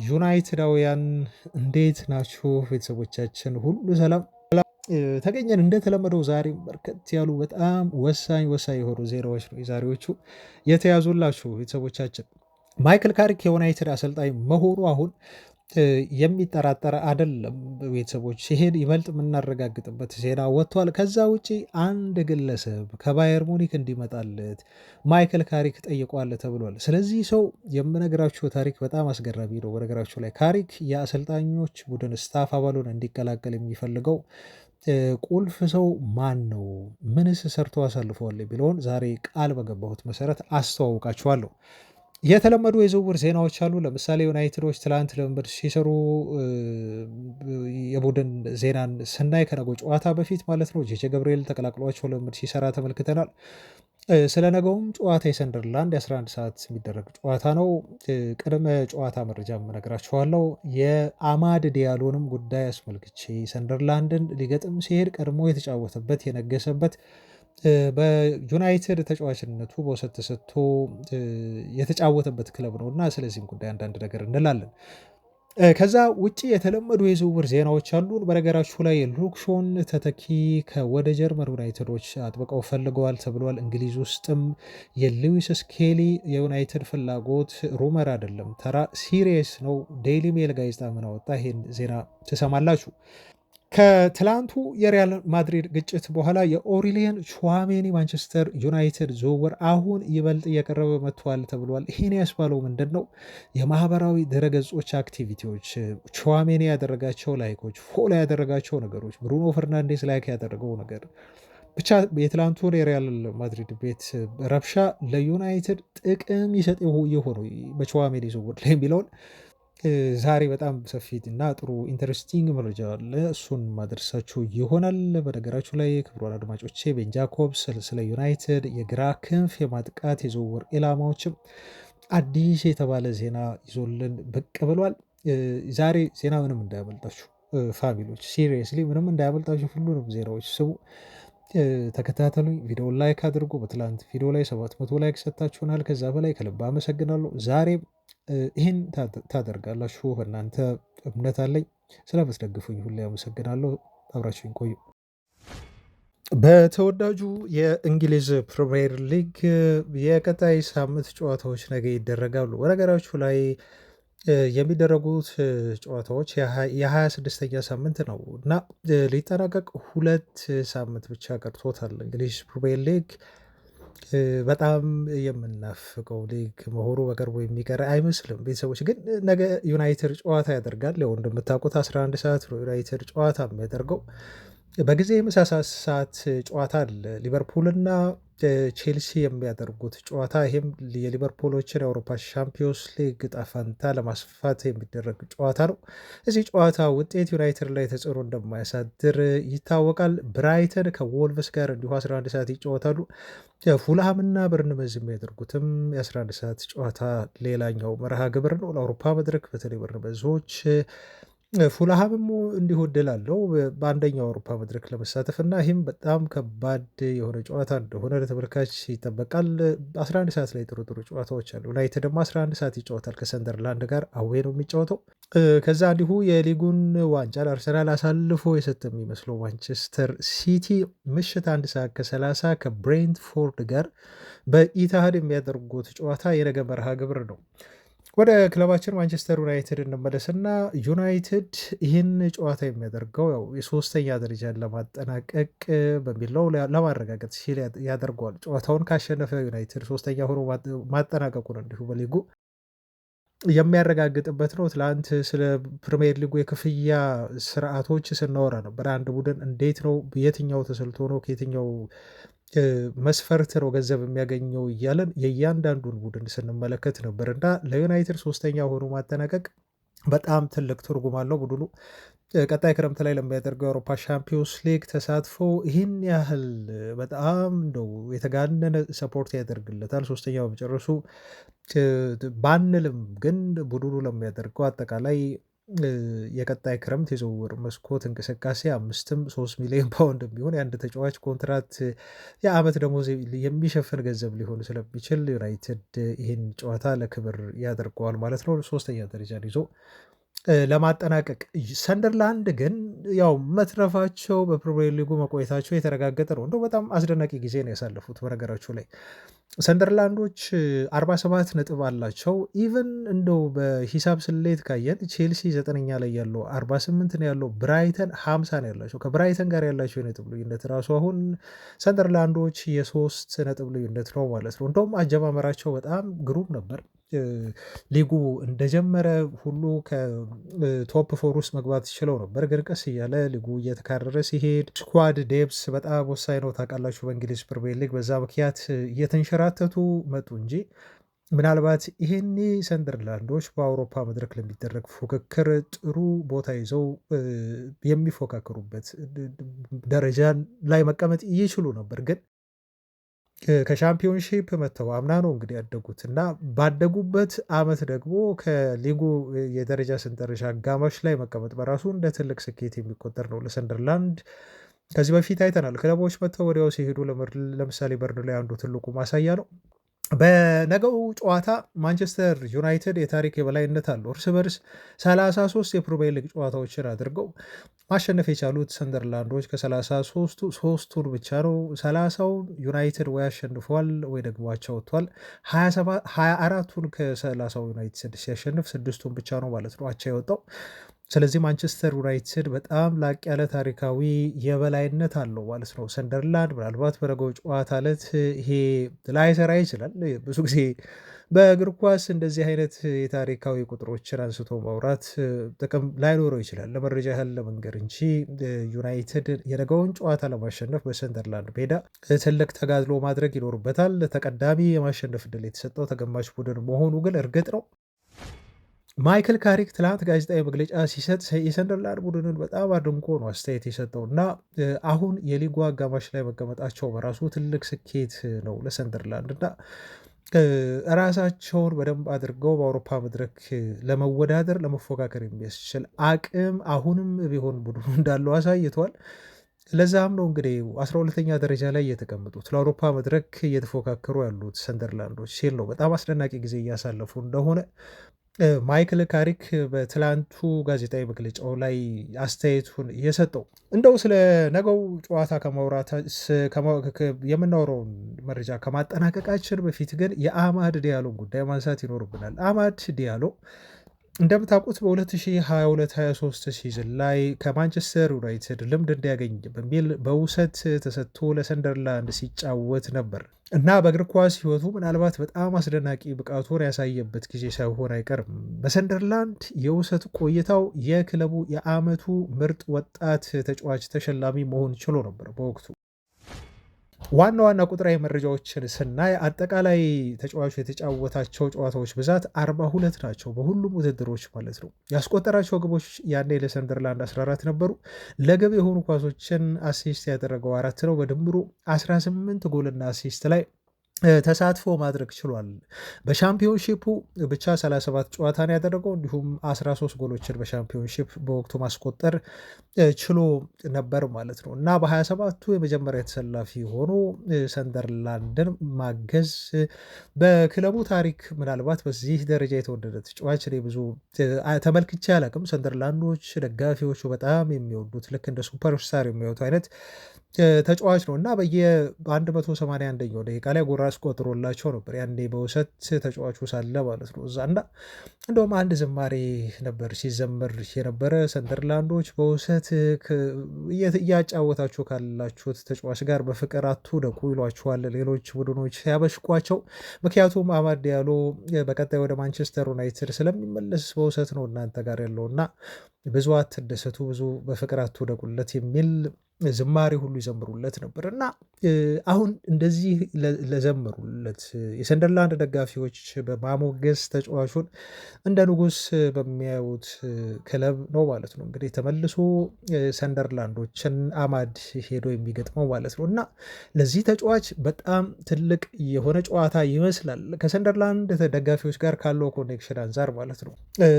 ዩናይትዳውያን እንዴት ናችሁ? ቤተሰቦቻችን ሁሉ ሰላም ተገኘን። እንደተለመደው ዛሬም በርከት ያሉ በጣም ወሳኝ ወሳኝ የሆኑ ዜናዎች ነው የዛሬዎቹ የተያዙላችሁ ቤተሰቦቻችን። ማይክል ካሪክ የዩናይትድ አሰልጣኝ መሆኑ አሁን የሚጠራጠር አይደለም። ቤተሰቦች ሲሄድ ይበልጥ የምናረጋግጥበት ዜና ወጥቷል። ከዛ ውጪ አንድ ግለሰብ ከባየር ሙኒክ እንዲመጣለት ማይክል ካሪክ ጠይቋል ተብሏል። ስለዚህ ሰው የምነግራችሁ ታሪክ በጣም አስገራሚ ነው። በነገራችሁ ላይ ካሪክ የአሰልጣኞች ቡድን ስታፍ አባሉን እንዲቀላቀል የሚፈልገው ቁልፍ ሰው ማን ነው? ምንስ ሰርቶ አሳልፈዋል? ቢለውን ዛሬ ቃል በገባሁት መሰረት አስተዋውቃችኋለሁ። የተለመዱ የዝውውር ዜናዎች አሉ። ለምሳሌ ዩናይትዶች ትላንት ልምምድ ሲሰሩ የቡድን ዜናን ስናይ ከነገ ጨዋታ በፊት ማለት ነው ጄጄ ገብርኤል ተቀላቅሏቸው ልምምድ ሲሰራ ተመልክተናል። ስለ ነገውም ጨዋታ የሰንደርላንድ የ11 ሰዓት የሚደረግ ጨዋታ ነው። ቅድመ ጨዋታ መረጃ እነግራችኋለሁ። የአማድ ዲያሎንም ጉዳይ አስመልክቼ ሰንደርላንድን ሊገጥም ሲሄድ ቀድሞ የተጫወተበት የነገሰበት በዩናይትድ ተጫዋችነቱ በውሰት ተሰጥቶ የተጫወተበት ክለብ ነው እና ስለዚህም ጉዳይ አንዳንድ ነገር እንላለን። ከዛ ውጭ የተለመዱ የዝውውር ዜናዎች አሉን። በነገራችሁ ላይ ሉክሾን ተተኪ ከወደ ጀርመን ዩናይትዶች አጥብቀው ፈልገዋል ተብሏል። እንግሊዝ ውስጥም የሉዊስ ስኬሊ የዩናይትድ ፍላጎት ሩመር አይደለም፣ ተራ ሲሪየስ ነው። ዴይሊ ሜል ጋዜጣ ምን አወጣ? ይሄን ዜና ትሰማላችሁ። ከትላንቱ የሪያል ማድሪድ ግጭት በኋላ የኦሪሊየን ቹዋሜኒ ማንቸስተር ዩናይትድ ዝውውር አሁን ይበልጥ እየቀረበ መጥቷል ተብሏል። ይህን ያስባለው ምንድን ነው? የማህበራዊ ድረገጾች አክቲቪቲዎች፣ ቹዋሜኒ ያደረጋቸው ላይኮች፣ ፎሎ ያደረጋቸው ነገሮች፣ ብሩኖ ፈርናንዴስ ላይክ ያደረገው ነገር፣ ብቻ የትላንቱን የሪያል ማድሪድ ቤት ረብሻ ለዩናይትድ ጥቅም ይሰጥ የሆነው በቹዋሜኒ ዝውውር ላይ የሚለውን ዛሬ በጣም ሰፊ እና ጥሩ ኢንተረስቲንግ መረጃ አለ። እሱን ማድረሳችሁ ይሆናል። በነገራችሁ ላይ ክቡራን አድማጮቼ ቤን ጃኮብስ ስለ ዩናይትድ የግራ ክንፍ የማጥቃት የዝውውር ኢላማዎችም አዲስ የተባለ ዜና ይዞልን ብቅ ብሏል። ዛሬ ዜና ምንም እንዳያመልጣችሁ ፋሚሊዎች፣ ሲሪየስሊ ምንም እንዳያመልጣችሁ፣ ሁሉንም ዜናዎች ስሙ፣ ተከታተሉኝ። ቪዲዮን ላይክ አድርጉ። በትላንት ቪዲዮ ላይ 700 ላይክ ሰጥታችሁናል። ከዛ በላይ ከልብ አመሰግናለሁ። ዛሬም ይህን ታደርጋላችሁ። በእናንተ እምነት አለኝ። ስለምትደግፉኝ ሁሌ አመሰግናለሁ። አብራችሁኝ ቆዩ። በተወዳጁ የእንግሊዝ ፕሪሚየር ሊግ የቀጣይ ሳምንት ጨዋታዎች ነገ ይደረጋሉ። በነገራችሁ ላይ የሚደረጉት ጨዋታዎች የ26ኛ ሳምንት ነው እና ሊጠናቀቅ 2 ሳምንት ብቻ ቀርቶታል። እንግሊዝ ፕሪሚየር ሊግ በጣም የምናፍቀው ሊግ መሆኑ በቅርቡ የሚቀር አይመስልም። ቤተሰቦች ግን ነገ ዩናይትድ ጨዋታ ያደርጋል። ያው እንደምታውቁት 11 ሰዓት ነው ዩናይትድ ጨዋታ የሚያደርገው። በጊዜ የምሳ ሰዓት ጨዋታ አለ ሊቨርፑልና ቼልሲ የሚያደርጉት ጨዋታ። ይህም የሊቨርፑሎችን የአውሮፓ ሻምፒዮንስ ሊግ ዕጣ ፈንታ ለማስፋት የሚደረግ ጨዋታ ነው። እዚህ ጨዋታ ውጤት ዩናይትድ ላይ ተጽዕኖ እንደማያሳድር ይታወቃል። ብራይተን ከዎልቭስ ጋር እንዲሁ 11 ሰዓት ይጫወታሉ። ፉልሃምና በርንመዝ የሚያደርጉትም የ11 ሰዓት ጨዋታ ሌላኛው መርሃ ግብር ነው። ለአውሮፓ መድረክ በተለይ በርንመዞች ፉልሃምም እንዲሁ እድል አለው በአንደኛው አውሮፓ መድረክ ለመሳተፍ እና ይህም በጣም ከባድ የሆነ ጨዋታ እንደሆነ ለተመልካች ይጠበቃል። 11 ሰዓት ላይ ጥሩ ጥሩ ጨዋታዎች አሉ። ዩናይትድ ደግሞ 11 ሰዓት ይጫወታል ከሰንደርላንድ ጋር አዌ ነው የሚጫወተው። ከዛ እንዲሁ የሊጉን ዋንጫ ለአርሰናል አሳልፎ የሰጠ የሚመስለው ማንቸስተር ሲቲ ምሽት 1 ሰዓት ከ30 ከብሬንትፎርድ ጋር በኢታሃድ የሚያደርጉት ጨዋታ የነገ መርሃ ግብር ነው። ወደ ክለባችን ማንቸስተር ዩናይትድ እንመለስና ዩናይትድ ይህን ጨዋታ የሚያደርገው ያው የሶስተኛ ደረጃን ለማጠናቀቅ በሚለው ለማረጋገጥ ሲል ያደርገዋል። ጨዋታውን ካሸነፈ ዩናይትድ ሶስተኛ ሆኖ ማጠናቀቁን እንዲሁ በሊጉ የሚያረጋግጥበት ነው። ትላንት ስለ ፕሪሚየር ሊጉ የክፍያ ስርዓቶች ስናወራ ነበር። አንድ ቡድን እንዴት ነው የትኛው ተሰልቶ ነው ከየትኛው መስፈርት ነው ገንዘብ የሚያገኘው እያለን የእያንዳንዱን ቡድን ስንመለከት ነበር እና ለዩናይትድ ሶስተኛ ሆኖ ማጠናቀቅ በጣም ትልቅ ትርጉም አለው። ቡድኑ ቀጣይ ክረምት ላይ ለሚያደርገው የአውሮፓ ሻምፒዮንስ ሊግ ተሳትፎ ይህን ያህል በጣም እንደው የተጋነነ ሰፖርት ያደርግለታል። ሶስተኛ በመጨረሱ ባንልም ግን ቡድኑ ለሚያደርገው አጠቃላይ የቀጣይ ክረምት የዝውውር መስኮት እንቅስቃሴ 3 ሚሊዮን ፓውንድ የሚሆን የአንድ ተጫዋች ኮንትራት የዓመት ደሞዝ የሚሸፍን ገንዘብ ሊሆን ስለሚችል ዩናይትድ ይህን ጨዋታ ለክብር ያደርገዋል ማለት ነው። ሶስተኛ ደረጃን ይዞ ለማጠናቀቅ ሰንደርላንድ ግን ያው መትረፋቸው በፕሪሚየር ሊጉ መቆየታቸው የተረጋገጠ ነው። እንደው በጣም አስደናቂ ጊዜ ነው ያሳለፉት። በነገራችሁ ላይ ሰንደርላንዶች 47 ነጥብ አላቸው። ኢቨን እንደው በሂሳብ ስሌት ካየን ቼልሲ 9ኛ ላይ ያለው 48 ነው ያለው፣ ብራይተን 50 ነው ያላቸው። ከብራይተን ጋር ያላቸው የነጥብ ልዩነት ራሱ አሁን ሰንደርላንዶች የ3 ነጥብ ልዩነት ነው ማለት ነው። እንደውም አጀማመራቸው በጣም ግሩም ነበር። ሊጉ እንደጀመረ ሁሉ ከቶፕ ፎር ውስጥ መግባት ችለው ነበር። ግን ቀስ እያለ ሊጉ እየተካረረ ሲሄድ ስኳድ ዴፕስ በጣም ወሳኝ ነው ታውቃላችሁ፣ በእንግሊዝ ፕሪሚየር ሊግ በዛ ምክንያት እየተንሸራተቱ መጡ እንጂ ምናልባት ይሄኔ ሰንደርላንዶች በአውሮፓ መድረክ ለሚደረግ ፉክክር ጥሩ ቦታ ይዘው የሚፎካከሩበት ደረጃ ላይ መቀመጥ ይችሉ ነበር። ግን ከሻምፒዮንሺፕ መጥተው አምና ነው እንግዲህ ያደጉት እና ባደጉበት አመት ደግሞ ከሊጉ የደረጃ ሰንጠረዥ አጋማሽ ላይ መቀመጥ በራሱ እንደ ትልቅ ስኬት የሚቆጠር ነው ለሰንደርላንድ። ከዚህ በፊት አይተናል። ክለቦች መጥተው ወዲያው ሲሄዱ ለምሳሌ በርንሌይ አንዱ ትልቁ ማሳያ ነው። በነገው ጨዋታ ማንቸስተር ዩናይትድ የታሪክ የበላይነት አለው። እርስ በርስ 33 የፕሪሚየር ሊግ ጨዋታዎችን አድርገው ማሸነፍ የቻሉት ሰንደርላንዶች ከ33ቱ ሶስቱን ብቻ ነው። 30ውን ዩናይትድ ወይ አሸንፏል ወይ ደግሞ አቻ ወጥቷል። 24ቱን ከ30ው ዩናይትድ ሲያሸንፍ ስድስቱን ብቻ ነው ማለት ነው አቻ የወጣው። ስለዚህ ማንቸስተር ዩናይትድ በጣም ላቅ ያለ ታሪካዊ የበላይነት አለው ማለት ነው። ሰንደርላንድ ምናልባት በነገው ጨዋታ ዕለት ይሄ ላይሰራ ይችላል። ብዙ ጊዜ በእግር ኳስ እንደዚህ አይነት የታሪካዊ ቁጥሮችን አንስቶ ማውራት ጥቅም ላይኖረው ይችላል። ለመረጃ ያህል ለመንገር እንጂ ዩናይትድ የነገውን ጨዋታ ለማሸነፍ በሰንደርላንድ ሜዳ ትልቅ ተጋድሎ ማድረግ ይኖርበታል። ተቀዳሚ የማሸነፍ ዕድል የተሰጠው ተገማች ቡድን መሆኑ ግን እርግጥ ነው። ማይክል ካሪክ ትላንት ጋዜጣዊ መግለጫ ሲሰጥ የሰንደርላንድ ቡድንን በጣም አድንቆ ነው አስተያየት የሰጠው እና አሁን የሊጉ አጋማሽ ላይ መቀመጣቸው በራሱ ትልቅ ስኬት ነው ለሰንደርላንድ እና ራሳቸውን በደንብ አድርገው በአውሮፓ መድረክ ለመወዳደር ለመፎካከር የሚያስችል አቅም አሁንም ቢሆን ቡድኑ እንዳለው አሳይቷል። ለዛም ነው እንግዲህ 12ኛ ደረጃ ላይ የተቀመጡት ለአውሮፓ መድረክ እየተፎካከሩ ያሉት ሰንደርላንዶች ሲል ነው በጣም አስደናቂ ጊዜ እያሳለፉ እንደሆነ ማይክል ካሪክ በትላንቱ ጋዜጣዊ መግለጫው ላይ አስተያየቱን የሰጠው። እንደው ስለ ነገው ጨዋታ ከማውራት የምናወራውን መረጃ ከማጠናቀቃችን በፊት ግን የአማድ ዲያሎ ጉዳይ ማንሳት ይኖርብናል። አማድ ዲያሎ እንደምታውቁት በ2022/23 ሲዝን ላይ ከማንቸስተር ዩናይትድ ልምድ እንዲያገኝ በሚል በውሰት ተሰጥቶ ለሰንደርላንድ ሲጫወት ነበር እና በእግር ኳስ ሕይወቱ ምናልባት በጣም አስደናቂ ብቃቱን ያሳየበት ጊዜ ሳይሆን አይቀርም። በሰንደርላንድ የውሰት ቆይታው የክለቡ የዓመቱ ምርጥ ወጣት ተጫዋች ተሸላሚ መሆን ችሎ ነበር በወቅቱ። ዋና ዋና ቁጥራዊ መረጃዎችን ስናይ አጠቃላይ ተጫዋቹ የተጫወታቸው ጨዋታዎች ብዛት 42 ናቸው፣ በሁሉም ውድድሮች ማለት ነው። ያስቆጠራቸው ግቦች ያኔ ለሰንደርላንድ 14 ነበሩ። ለግብ የሆኑ ኳሶችን አሲስት ያደረገው 4 ነው። በድምሩ 18 ጎልና አሲስት ላይ ተሳትፎ ማድረግ ችሏል። በሻምፒዮንሺፑ ብቻ 37 ጨዋታን ያደረገው እንዲሁም 13 ጎሎችን በሻምፒዮንሺፕ በወቅቱ ማስቆጠር ችሎ ነበር ማለት ነው እና በ27ቱ የመጀመሪያ ተሰላፊ ሆኖ ሰንደርላንድን ማገዝ በክለቡ ታሪክ ምናልባት በዚህ ደረጃ የተወደደ ተጫዋች እኔ ብዙ ተመልክቼ አላውቅም። ሰንደርላንዶች ደጋፊዎቹ በጣም የሚወዱት ልክ እንደ ሱፐርስታር የሚወጡ አይነት ተጫዋች ነው እና በ181ኛው ደቂቃ ላይ ጎል አስቆጥሮላቸው ነበር ያኔ በውሰት ተጫዋቹ ሳለ ማለት ነው እዛ እና እንደውም አንድ ዝማሬ ነበር ሲዘመር የነበረ ሰንደርላንዶች በውሰት እያጫወታችሁ ካላችሁት ተጫዋች ጋር በፍቅር አትውደቁ ይሏችኋል ሌሎች ቡድኖች ሲያበሽቋቸው። ምክንያቱም አማድ ዲያሎ በቀጣይ ወደ ማንቸስተር ዩናይትድ ስለሚመለስ በውሰት ነው እናንተ ጋር ያለው እና ብዙ አትደሰቱ፣ ብዙ በፍቅር አትውደቁለት የሚል ዝማሬ ሁሉ ይዘምሩለት ነበር እና አሁን እንደዚህ ለዘመሩለት የሰንደርላንድ ደጋፊዎች በማሞገስ ተጫዋቹን እንደ ንጉስ በሚያዩት ክለብ ነው ማለት ነው እንግዲህ ተመልሶ ሰንደርላንዶችን አማድ ሄዶ የሚገጥመው ማለት ነው እና ለዚህ ተጫዋች በጣም ትልቅ የሆነ ጨዋታ ይመስላል ከሰንደርላንድ ደጋፊዎች ጋር ካለው ኮኔክሽን አንጻር ማለት ነው።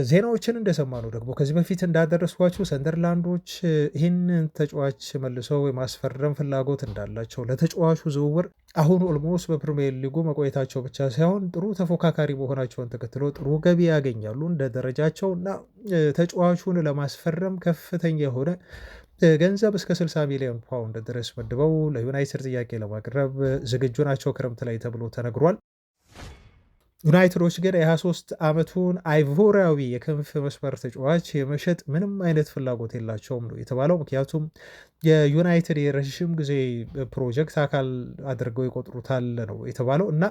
ዜናዎችን እንደሰማ ነው ደግሞ ከዚህ በፊት እንዳደረስኳቸው ሰንደርላንዶች ይህንን ተጫዋች መልሰው የማስፈረም ፍላጎት እንዳላቸው ለተጫዋቹ ዝውውር አሁን ኦልሞስት በፕሪሚየር ሊጉ መቆየታቸው ብቻ ሳይሆን ጥሩ ተፎካካሪ መሆናቸውን ተከትሎ ጥሩ ገቢ ያገኛሉ እንደ ደረጃቸው እና ተጫዋቹን ለማስፈረም ከፍተኛ የሆነ ገንዘብ እስከ 60 ሚሊዮን ፓውንድ ድረስ መድበው ለዩናይትድ ጥያቄ ለማቅረብ ዝግጁ ናቸው ክረምት ላይ ተብሎ ተነግሯል። ዩናይትዶች ግን የ23 ዓመቱን አይቮሪያዊ የክንፍ መስመር ተጫዋች የመሸጥ ምንም አይነት ፍላጎት የላቸውም ነው የተባለው። ምክንያቱም የዩናይትድ የረዥም ጊዜ ፕሮጀክት አካል አድርገው ይቆጥሩታል ነው የተባለው እና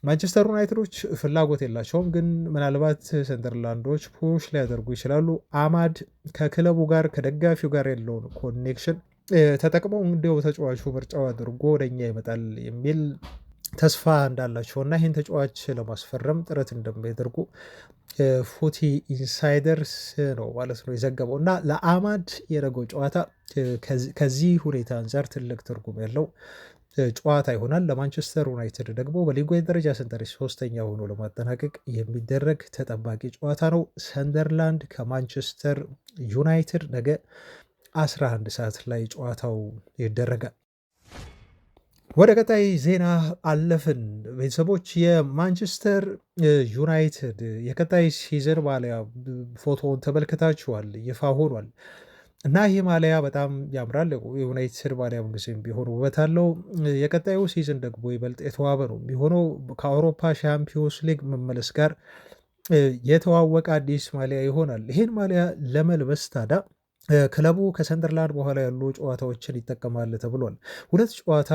ማንቸስተር ዩናይትዶች ፍላጎት የላቸውም። ግን ምናልባት ሰንደርላንዶች ፑሽ ሊያደርጉ ይችላሉ። አማድ ከክለቡ ጋር ከደጋፊው ጋር ያለውን ኮኔክሽን ተጠቅመው እንዲው ተጫዋቹ ምርጫው አድርጎ ወደኛ ይመጣል የሚል ተስፋ እንዳላቸው እና ይህን ተጫዋች ለማስፈረም ጥረት እንደሚያደርጉ ፉቲ ኢንሳይደርስ ነው ማለት ነው የዘገበው እና ለአማድ የነገው ጨዋታ ከዚህ ሁኔታ አንጻር ትልቅ ትርጉም ያለው ጨዋታ ይሆናል። ለማንቸስተር ዩናይትድ ደግሞ በሊጉ የደረጃ ሰንጠረዥ ሶስተኛ ሆኖ ለማጠናቀቅ የሚደረግ ተጠባቂ ጨዋታ ነው። ሰንደርላንድ ከማንቸስተር ዩናይትድ ነገ 11 ሰዓት ላይ ጨዋታው ይደረጋል። ወደ ቀጣይ ዜና አለፍን ቤተሰቦች። የማንቸስተር ዩናይትድ የቀጣይ ሲዝን ማሊያ ፎቶውን ተመልክታችኋል፣ ይፋ ሆኗል እና ይህ ማሊያ በጣም ያምራል። የዩናይትድ ማሊያ ምንጊዜም ቢሆን ውበት አለው። የቀጣዩ ሲዝን ደግሞ ይበልጥ የተዋበ ነው የሚሆነው ከአውሮፓ ሻምፒዮንስ ሊግ መመለስ ጋር የተዋወቀ አዲስ ማሊያ ይሆናል። ይህን ማሊያ ለመልበስ ታዲያ ክለቡ ከሰንደርላንድ በኋላ ያሉ ጨዋታዎችን ይጠቀማል ተብሏል። ሁለት ጨዋታ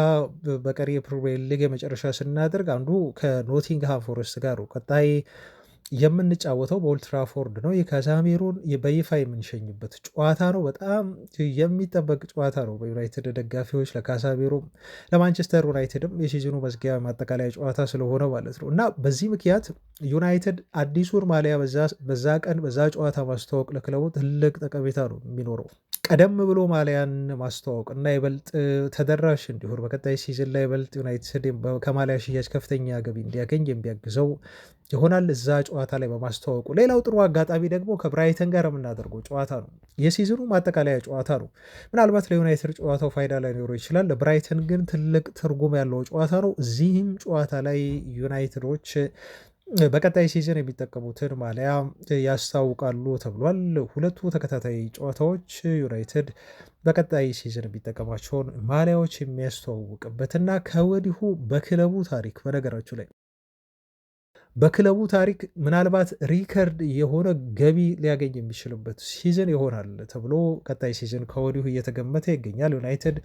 በቀሪ የፕሪሚየር ሊግ የመጨረሻ ስናደርግ አንዱ ከኖቲንግሃም ፎረስት ጋር ቀጣይ የምንጫወተው በኦልትራፎርድ ነው። የካዛሜሮን በይፋ የምንሸኝበት ጨዋታ ነው። በጣም የሚጠበቅ ጨዋታ ነው በዩናይትድ ደጋፊዎች፣ ለካዛሜሮም ለማንቸስተር ዩናይትድም የሲዝኑ መዝጊያ ማጠቃለያ ጨዋታ ስለሆነ ማለት ነው እና በዚህ ምክንያት ዩናይትድ አዲሱን ማሊያ በዛ ቀን በዛ ጨዋታ ማስተዋወቅ ለክለቡ ትልቅ ጠቀሜታ ነው የሚኖረው። ቀደም ብሎ ማሊያን ማስተዋወቅ እና ይበልጥ ተደራሽ እንዲሆን በቀጣይ ሲዝን ላይ ይበልጥ ዩናይትድ ከማሊያ ሽያጭ ከፍተኛ ገቢ እንዲያገኝ የሚያግዘው ይሆናል እዛ ጨዋታ ላይ በማስተዋወቁ። ሌላው ጥሩ አጋጣሚ ደግሞ ከብራይተን ጋር የምናደርገው ጨዋታ ነው። የሲዝኑ ማጠቃለያ ጨዋታ ነው። ምናልባት ለዩናይትድ ጨዋታው ፋይዳ ላይ ሊኖረው ይችላል፣ ለብራይተን ግን ትልቅ ትርጉም ያለው ጨዋታ ነው። እዚህም ጨዋታ ላይ ዩናይትዶች በቀጣይ ሲዝን የሚጠቀሙትን ማሊያ ያስታውቃሉ ተብሏል። ሁለቱ ተከታታይ ጨዋታዎች ዩናይትድ በቀጣይ ሲዝን የሚጠቀማቸውን ማሊያዎች የሚያስተዋውቅበትና ከወዲሁ በክለቡ ታሪክ በነገራችሁ ላይ በክለቡ ታሪክ ምናልባት ሪከርድ የሆነ ገቢ ሊያገኝ የሚችልበት ሲዝን ይሆናል ተብሎ ቀጣይ ሲዝን ከወዲሁ እየተገመተ ይገኛል። ዩናይትድ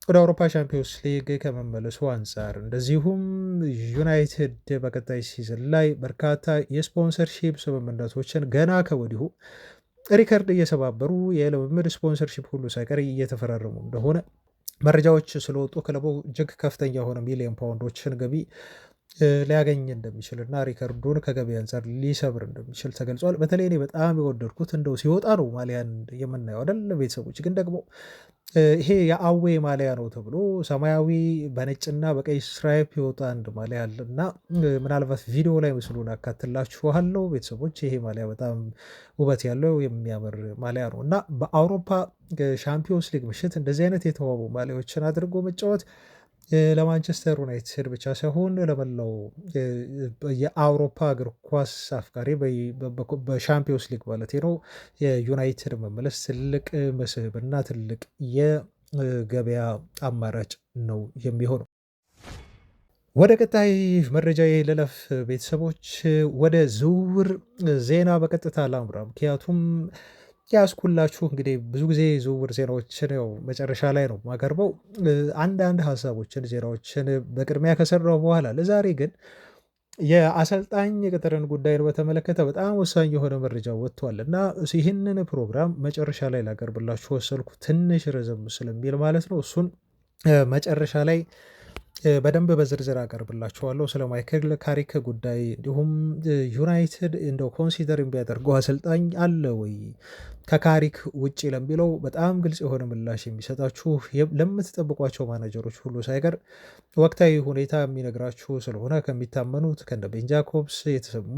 ወደ አውሮፓ ሻምፒዮንስ ሊግ ከመመለሱ አንጻር እንደዚሁም ዩናይትድ በቀጣይ ሲዝን ላይ በርካታ የስፖንሰርሺፕ ስምምነቶችን ገና ከወዲሁ ሪከርድ እየሰባበሩ የልምምድ ስፖንሰርሺፕ ሁሉ ሳይቀር እየተፈራረሙ እንደሆነ መረጃዎች ስለወጡ ክለቡ እጅግ ከፍተኛ የሆነ ሚሊዮን ፓውንዶችን ገቢ ሊያገኝ እንደሚችል እና ሪከርዱን ከገቢ አንጻር ሊሰብር እንደሚችል ተገልጿል። በተለይ እኔ በጣም የወደድኩት እንደው ሲወጣ ነው ማሊያን የምናየው አይደል ቤተሰቦች፣ ግን ደግሞ ይሄ የአዌ ማሊያ ነው ተብሎ ሰማያዊ በነጭና በቀይ ስትራይፕ የወጣ አንድ ማሊያ አለ እና ምናልባት ቪዲዮ ላይ ምስሉን አካትላችኋለሁ ቤተሰቦች። ይሄ ማሊያ በጣም ውበት ያለው የሚያምር ማሊያ ነው እና በአውሮፓ ሻምፒዮንስ ሊግ ምሽት እንደዚህ አይነት የተዋቡ ማሊያዎችን አድርጎ መጫወት ለማንቸስተር ዩናይትድ ብቻ ሳይሆን ለመላው የአውሮፓ እግር ኳስ አፍቃሪ በሻምፒዮንስ ሊግ ማለት ነው የዩናይትድ መመለስ ትልቅ መስህብና ትልቅ የገበያ አማራጭ ነው የሚሆነው። ወደ ቀጣይ መረጃ ልለፍ ቤተሰቦች። ወደ ዝውውር ዜና በቀጥታ ላምራ፣ ምክንያቱም ያስኩላችሁ እንግዲህ ብዙ ጊዜ ዝውውር ዜናዎችን ያው መጨረሻ ላይ ነው ማቀርበው። አንዳንድ ሀሳቦችን ዜናዎችን በቅድሚያ ከሰራው በኋላ ለዛሬ ግን የአሰልጣኝ ቅጥርን ጉዳይን በተመለከተ በጣም ወሳኝ የሆነ መረጃ ወጥቷል እና ይህንን ፕሮግራም መጨረሻ ላይ ላቀርብላችሁ ወሰንኩ። ትንሽ ረዘም ስለሚል ማለት ነው። እሱን መጨረሻ ላይ በደንብ በዝርዝር አቀርብላችኋለሁ ስለ ማይክል ካሪክ ጉዳይ። እንዲሁም ዩናይትድ እንደው ኮንሲደር ቢያደርገው አሰልጣኝ አለ ወይ ከካሪክ ውጭ ለሚለው በጣም ግልጽ የሆነ ምላሽ የሚሰጣችሁ ለምትጠብቋቸው ማናጀሮች ሁሉ ሳይቀር ወቅታዊ ሁኔታ የሚነግራችሁ ስለሆነ ከሚታመኑት ከነ ቤን ጃኮብስ የተሰሙ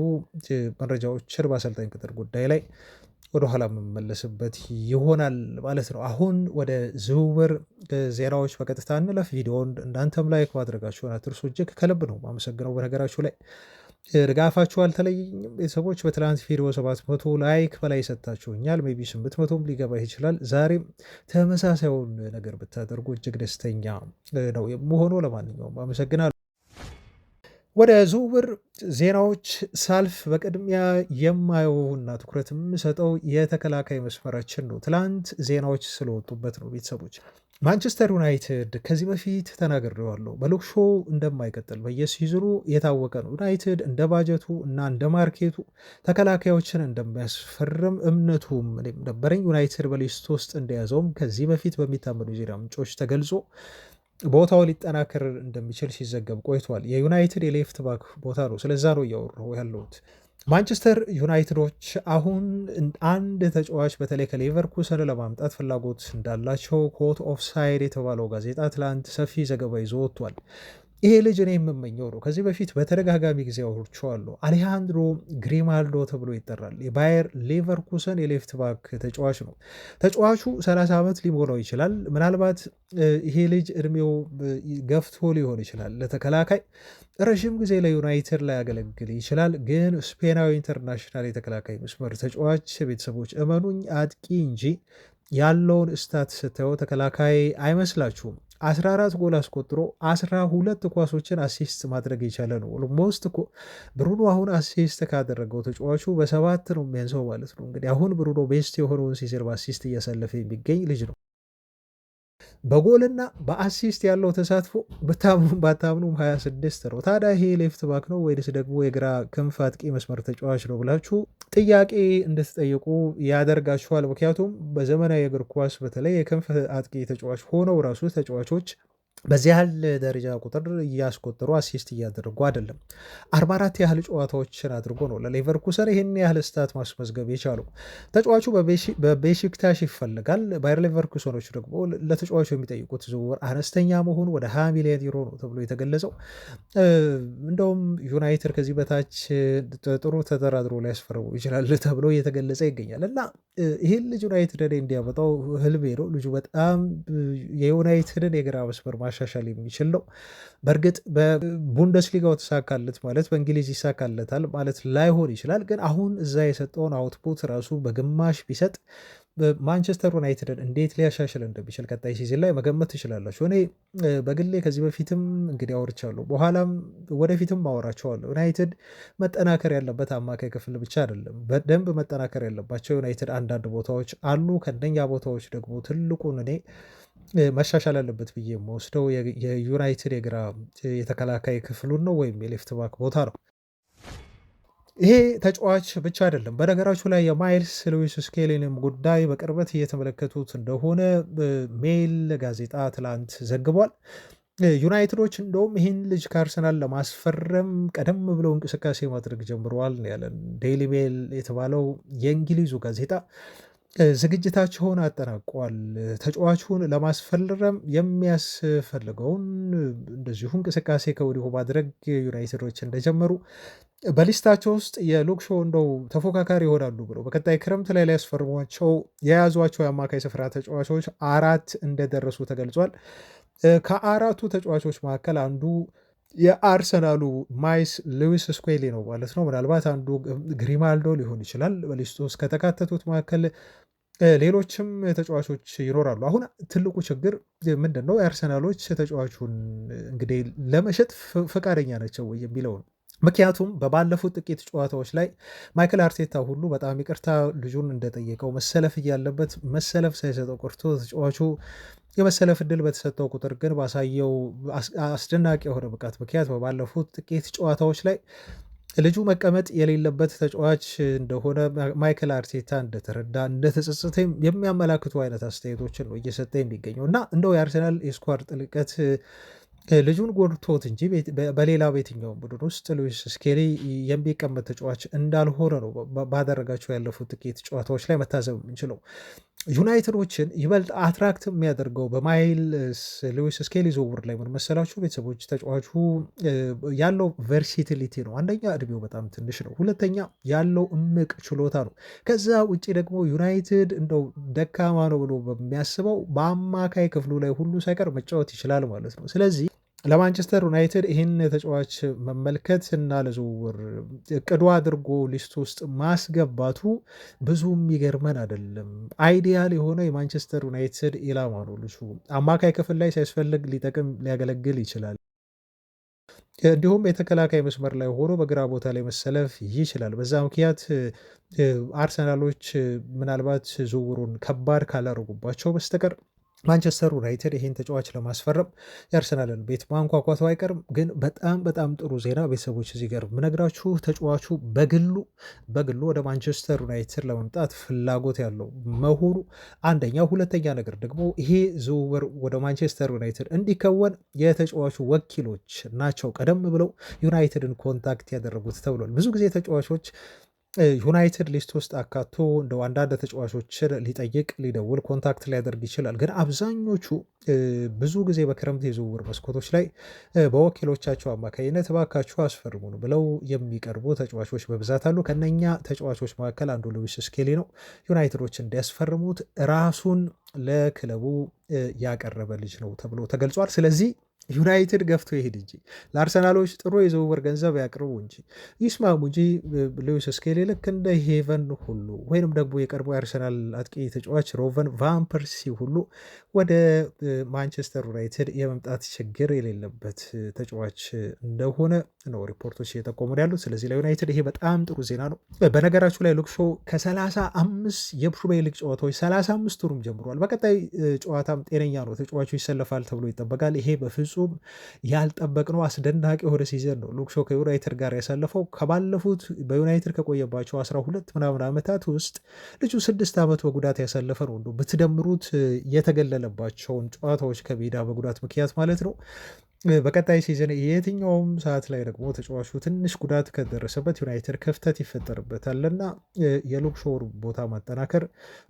መረጃዎችን በአሰልጣኝ ቅጥር ጉዳይ ላይ ወደኋላ የምመለስበት ይሆናል ማለት ነው። አሁን ወደ ዝውውር ዜናዎች በቀጥታ እንለፍ። ቪዲዮውን እናንተም ላይክ ማድረጋችሁን አትርሱ። እጅግ ከልብ ነው ማመሰግነው። በነገራችሁ ላይ ድጋፋችሁ አልተለየኝም ቤተሰቦች። በትላንት ቪዲዮ 700 ላይክ በላይ ሰጥታችሁኛል። ሜይ ቢ 800ም ሊገባ ይችላል። ዛሬም ተመሳሳዩን ነገር ብታደርጉ እጅግ ደስተኛ ነው የምሆነው። ለማንኛውም አመሰግናለሁ። ወደ ዝውውር ዜናዎች ሳልፍ በቅድሚያ የማየውና ትኩረት የምሰጠው የተከላካይ መስመራችን ነው። ትላንት ዜናዎች ስለወጡበት ነው ቤተሰቦች። ማንቸስተር ዩናይትድ ከዚህ በፊት ተናግሬዋለሁ፣ በሉክ ሾው እንደማይቀጥል በየሲዝኑ የታወቀ ነው። ዩናይትድ እንደ ባጀቱ እና እንደ ማርኬቱ ተከላካዮችን እንደሚያስፈርም እምነቱም ነበረኝ። ዩናይትድ በሊስት ውስጥ እንደያዘውም ከዚህ በፊት በሚታመኑ የዜና ምንጮች ተገልጾ ቦታው ሊጠናከር እንደሚችል ሲዘገብ ቆይቷል። የዩናይትድ የሌፍት ባክ ቦታ ነው። ስለዛ ነው እያወራሁ ያለሁት። ማንቸስተር ዩናይትዶች አሁን አንድ ተጫዋች በተለይ ከሌቨርኩሰን ለማምጣት ፍላጎት እንዳላቸው ኮት ኦፍ ሳይድ የተባለው ጋዜጣ ትላንት ሰፊ ዘገባ ይዞ ወጥቷል። ይሄ ልጅ እኔ የምመኘው ነው። ከዚህ በፊት በተደጋጋሚ ጊዜ አውርቼዋለሁ። አሌሃንድሮ ግሪማልዶ ተብሎ ይጠራል። የባየር ሌቨርኩሰን የሌፍት ባክ ተጫዋች ነው። ተጫዋቹ 30 ዓመት ሊሞላው ይችላል። ምናልባት ይሄ ልጅ እድሜው ገፍቶ ሊሆን ይችላል። ለተከላካይ ረዥም ጊዜ ለዩናይትድ ላይ ያገለግል ይችላል። ግን ስፔናዊ ኢንተርናሽናል የተከላካይ መስመር ተጫዋች ቤተሰቦች እመኑኝ አጥቂ እንጂ ያለውን ስታት ስታየው ተከላካይ አይመስላችሁም። 14 ጎል አስቆጥሮ 12 ኳሶችን አሲስት ማድረግ የቻለ ነው። ኦልሞስት እኮ ብሩኖ አሁን አሲስት ካደረገው ተጫዋቹ በ7 ነው የሚያንሰው ማለት ነው። እንግዲህ አሁን ብሩኖ ቤስት የሆነውን ሲዝን በአሲስት እያሳለፈ የሚገኝ ልጅ ነው። በጎልና በአሲስት ያለው ተሳትፎ በታምኑም ባታምኑም 26 ነው። ታዲያ ይሄ ሌፍት ባክ ነው ወይስ ደግሞ የግራ ክንፍ አጥቂ መስመር ተጫዋች ነው ብላችሁ ጥያቄ እንድትጠይቁ ያደርጋችኋል። ምክንያቱም በዘመናዊ የእግር ኳስ በተለይ የክንፍ አጥቂ ተጫዋች ሆነው ራሱ ተጫዋቾች በዚህ ያህል ደረጃ ቁጥር እያስቆጠሩ አሲስት እያደረጉ አይደለም። 44 ያህል ጨዋታዎችን አድርጎ ነው ለሌቨርኩሰን ይህን ያህል ስታት ማስመዝገብ የቻለው። ተጫዋቹ በቤሺክታሽ ይፈልጋል። ባየር ሌቨርኩሰኖች ደግሞ ለተጫዋቹ የሚጠይቁት ዝውውር አነስተኛ መሆኑ ወደ 20 ሚሊዮን ዩሮ ነው ተብሎ የተገለጸው። እንደውም ዩናይትድ ከዚህ በታች ጥሩ ተደራድሮ ሊያስፈርሙ ይችላል ተብሎ እየተገለጸ ይገኛል እና ይህን ልጅ ዩናይትድ እንዲያመጣው ህልሜ ነው። ልጁ በጣም የዩናይትድን የግራ መስመር ማሻሻል የሚችል ነው። በእርግጥ በቡንደስሊጋው ተሳካለት ማለት በእንግሊዝ ይሳካለታል ማለት ላይሆን ይችላል። ግን አሁን እዛ የሰጠውን አውትፑት ራሱ በግማሽ ቢሰጥ ማንቸስተር ዩናይትድን እንዴት ሊያሻሽል እንደሚችል ቀጣይ ሲዝን ላይ መገመት ትችላላችሁ። እኔ በግሌ ከዚህ በፊትም እንግዲህ አውርቻለሁ፣ በኋላም ወደፊትም አወራቸዋለሁ። ዩናይትድ መጠናከር ያለበት አማካይ ክፍል ብቻ አይደለም፣ በደንብ መጠናከር ያለባቸው ዩናይትድ አንዳንድ ቦታዎች አሉ። ከእነኛ ቦታዎች ደግሞ ትልቁን እኔ መሻሻል አለበት ብዬ የምወስደው የዩናይትድ የግራ የተከላካይ ክፍሉን ነው ወይም የሌፍት ባክ ቦታ ነው። ይሄ ተጫዋች ብቻ አይደለም። በነገራችሁ ላይ የማይልስ ሉዊስ ስኬሊንም ጉዳይ በቅርበት እየተመለከቱት እንደሆነ ሜል ጋዜጣ ትላንት ዘግቧል። ዩናይትዶች እንደውም ይህን ልጅ ከአርሰናል ለማስፈረም ቀደም ብለው እንቅስቃሴ ማድረግ ጀምረዋል ያለን ዴይሊ ሜል የተባለው የእንግሊዙ ጋዜጣ ዝግጅታቸውን አጠናቋል። ተጫዋቹን ለማስፈረም የሚያስፈልገውን እንደዚሁ እንቅስቃሴ ከወዲሁ ማድረግ ዩናይትዶች እንደጀመሩ በሊስታቸው ውስጥ የሉክ ሾው እንደው ተፎካካሪ ይሆናሉ ብለው በቀጣይ ክረምት ላይ ሊያስፈርሟቸው የያዟቸው የአማካይ ስፍራ ተጫዋቾች 4 እንደደረሱ ተገልጿል። ከ4ቱ ተጫዋቾች መካከል አንዱ የአርሰናሉ ማይስ ሉዊስ ስኬሊ ነው ማለት ነው። ምናልባት አንዱ ግሪማልዶ ሊሆን ይችላል። በሊስቱ ውስጥ ከተካተቱት መካከል ሌሎችም ተጫዋቾች ይኖራሉ። አሁን ትልቁ ችግር ምንድን ነው? የአርሰናሎች ተጫዋቹን እንግዲህ ለመሸጥ ፈቃደኛ ናቸው ወይ የሚለው ነው። ምክንያቱም በባለፉት ጥቂት ጨዋታዎች ላይ ማይክል አርቴታ ሁሉ በጣም ይቅርታ ልጁን እንደጠየቀው መሰለፍ እያለበት መሰለፍ ሳይሰጠው ቆርቶ ተጫዋቹ የመሰለፍ እድል በተሰጠው ቁጥር ግን ባሳየው አስደናቂ የሆነ ብቃት ምክንያት በባለፉት ጥቂት ጨዋታዎች ላይ ልጁ መቀመጥ የሌለበት ተጫዋች እንደሆነ ማይክል አርቴታ እንደተረዳ እንደተጸጸተ የሚያመላክቱ አይነት አስተያየቶችን ነው እየሰጠ የሚገኘው እና እንደው የአርሰናል የስኳድ ጥልቀት ልጁን ጎድቶት እንጂ በሌላ በየትኛውም ቡድን ውስጥ ሉዊስ ስኬሊ የሚቀመጥ ተጫዋች እንዳልሆነ ነው ባደረጋቸው ያለፉት ጥቂት ጨዋታዎች ላይ መታዘብ የምንችለው። ዩናይትዶችን ይበልጥ አትራክት የሚያደርገው በማይልስ ሉዊስ ስኬሊ ዝውውር ላይ ምን መሰላችሁ ቤተሰቦች? ተጫዋቹ ያለው ቨርሲቲሊቲ ነው። አንደኛ እድሜው በጣም ትንሽ ነው። ሁለተኛ ያለው እምቅ ችሎታ ነው። ከዛ ውጭ ደግሞ ዩናይትድ እንደው ደካማ ነው ብሎ በሚያስበው በአማካይ ክፍሉ ላይ ሁሉ ሳይቀር መጫወት ይችላል ማለት ነው። ስለዚህ ለማንቸስተር ዩናይትድ ይህን ተጫዋች መመልከት እና ለዝውውር እቅዱ አድርጎ ሊስት ውስጥ ማስገባቱ ብዙ የሚገርመን አይደለም። አይዲያል የሆነ የማንቸስተር ዩናይትድ ኢላማ ነው። ልጁ አማካይ ክፍል ላይ ሲያስፈልግ ሊጠቅም ሊያገለግል ይችላል። እንዲሁም የተከላካይ መስመር ላይ ሆኖ በግራ ቦታ ላይ መሰለፍ ይችላል። በዛ ምክንያት አርሰናሎች ምናልባት ዝውውሩን ከባድ ካላረጉባቸው በስተቀር ማንቸስተር ዩናይትድ ይህን ተጫዋች ለማስፈረም የአርሰናልን ቤት ማንኳኳቱ አይቀርም። ግን በጣም በጣም ጥሩ ዜና ቤተሰቦች እዚህ ጋር ምነግራችሁ ተጫዋቹ በግሉ ወደ ማንቸስተር ዩናይትድ ለመምጣት ፍላጎት ያለው መሆኑ አንደኛ፣ ሁለተኛ ነገር ደግሞ ይሄ ዝውውር ወደ ማንቸስተር ዩናይትድ እንዲከወን የተጫዋቹ ወኪሎች ናቸው ቀደም ብለው ዩናይትድን ኮንታክት ያደረጉት ተብሏል። ብዙ ጊዜ ተጫዋቾች ዩናይትድ ሊስት ውስጥ አካቶ እንደው አንዳንድ ተጫዋቾችን ሊጠይቅ ሊደውል ኮንታክት ሊያደርግ ይችላል። ግን አብዛኞቹ ብዙ ጊዜ በክረምት የዝውውር መስኮቶች ላይ በወኪሎቻቸው አማካኝነት እባካችሁ አስፈርሙን ብለው የሚቀርቡ ተጫዋቾች በብዛት አሉ። ከነኛ ተጫዋቾች መካከል አንዱ ሉዊስ ስኬሊ ነው። ዩናይትዶች እንዲያስፈርሙት ራሱን ለክለቡ ያቀረበ ልጅ ነው ተብሎ ተገልጿል። ስለዚህ ዩናይትድ ገፍቶ ይሄድ እንጂ ለአርሰናሎች ጥሩ የዝውውር ገንዘብ ያቅርቡ እንጂ ይስማሙ እንጂ ሉዊስ ስኬሊ ልክ እንደ ሄቨን ሁሉ ወይንም ደግሞ የቀድሞ የአርሰናል አጥቂ ተጫዋች ሮቨን ቫን ፐርሲ ሁሉ ወደ ማንቸስተር ዩናይትድ የመምጣት ችግር የሌለበት ተጫዋች እንደሆነ ነው ሪፖርቶች እየጠቆሙ ያሉት። ስለዚህ ለዩናይትድ ይሄ በጣም ጥሩ ዜና ነው። በነገራችሁ ላይ ሉክሾ ከ35 የፕሪሚየር ሊግ ጨዋታዎች 35ቱንም ጀምሯል። በቀጣይ ጨዋታም ጤነኛ ነው ተጫዋቹ ይሰለፋል ተብሎ ይጠበቃል። ይሄ በፍጹም ያልጠበቅነው አስደናቂ የሆነ ሲዘን ነው ሉክ ሾው ከዩናይትድ ጋር ያሳለፈው። ከባለፉት በዩናይትድ ከቆየባቸው 12 ምናምን ዓመታት ውስጥ ልጁ 6 ዓመት በጉዳት ያሳለፈ ነው። እንደው ብትደምሩት የተገለለባቸውን ጨዋታዎች ከሜዳ በጉዳት ምክንያት ማለት ነው። በቀጣይ ሲዝን የትኛውም ሰዓት ላይ ደግሞ ተጫዋቹ ትንሽ ጉዳት ከደረሰበት ዩናይትድ ክፍተት ይፈጠርበታልና የሉክ ሾው ቦታ ማጠናከር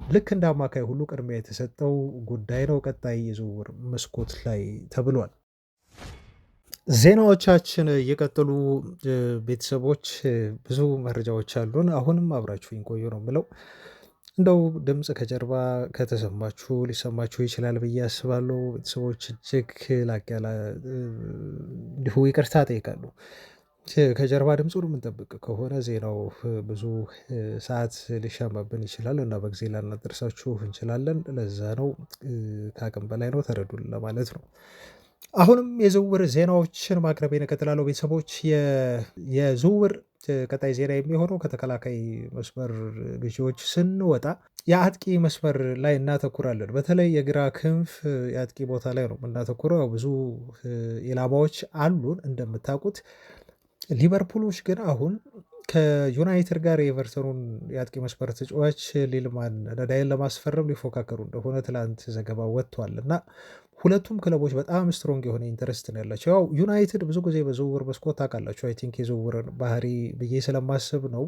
ልክ እንደ አማካይ ሁሉ ቅድሚያ የተሰጠው ጉዳይ ነው ቀጣይ የዝውውር መስኮት ላይ ተብሏል። ዜናዎቻችን እየቀጠሉ ቤተሰቦች ብዙ መረጃዎች አሉን። አሁንም አብራችሁኝ ቆዩ ነው የምለው። እንደው ድምፅ ከጀርባ ከተሰማችሁ ሊሰማችሁ ይችላል ብዬ አስባለሁ። ቤተሰቦች እጅግ ላቅ ያለ እንዲሁ ይቅርታ ጠይቃለሁ። ከጀርባ ድምፁን የምንጠብቅ ከሆነ ዜናው ብዙ ሰዓት ሊሻማብን ይችላል እና በጊዜ ላናደርሳችሁ እንችላለን። ለዛ ነው፣ ከአቅም በላይ ነው፣ ተረዱን ለማለት ነው። አሁንም የዝውውር ዜናዎችን ማቅረቤን እቀጥላለሁ። ቤተሰቦች የዝውውር ቀጣይ ዜና የሚሆነው ከተከላካይ መስመር ግዢዎች ስንወጣ የአጥቂ መስመር ላይ እናተኩራለን። በተለይ የግራ ክንፍ የአጥቂ ቦታ ላይ ነው የምናተኩረው። ያው ብዙ ኢላማዎች አሉን እንደምታውቁት። ሊቨርፑሎች ግን አሁን ከዩናይትድ ጋር የኤቨርተኑን የአጥቂ መስመር ተጫዋች ሊልማን ነዳይን ለማስፈረም ሊፎካከሩ እንደሆነ ትላንት ዘገባ ወጥቷል እና ሁለቱም ክለቦች በጣም ስትሮንግ የሆነ ኢንተረስት ነው ያላቸው። ያው ዩናይትድ ብዙ ጊዜ በዝውውር መስኮት ታውቃላችሁ፣ አይ ቲንክ የዝውውርን ባህሪ ብዬ ስለማስብ ነው።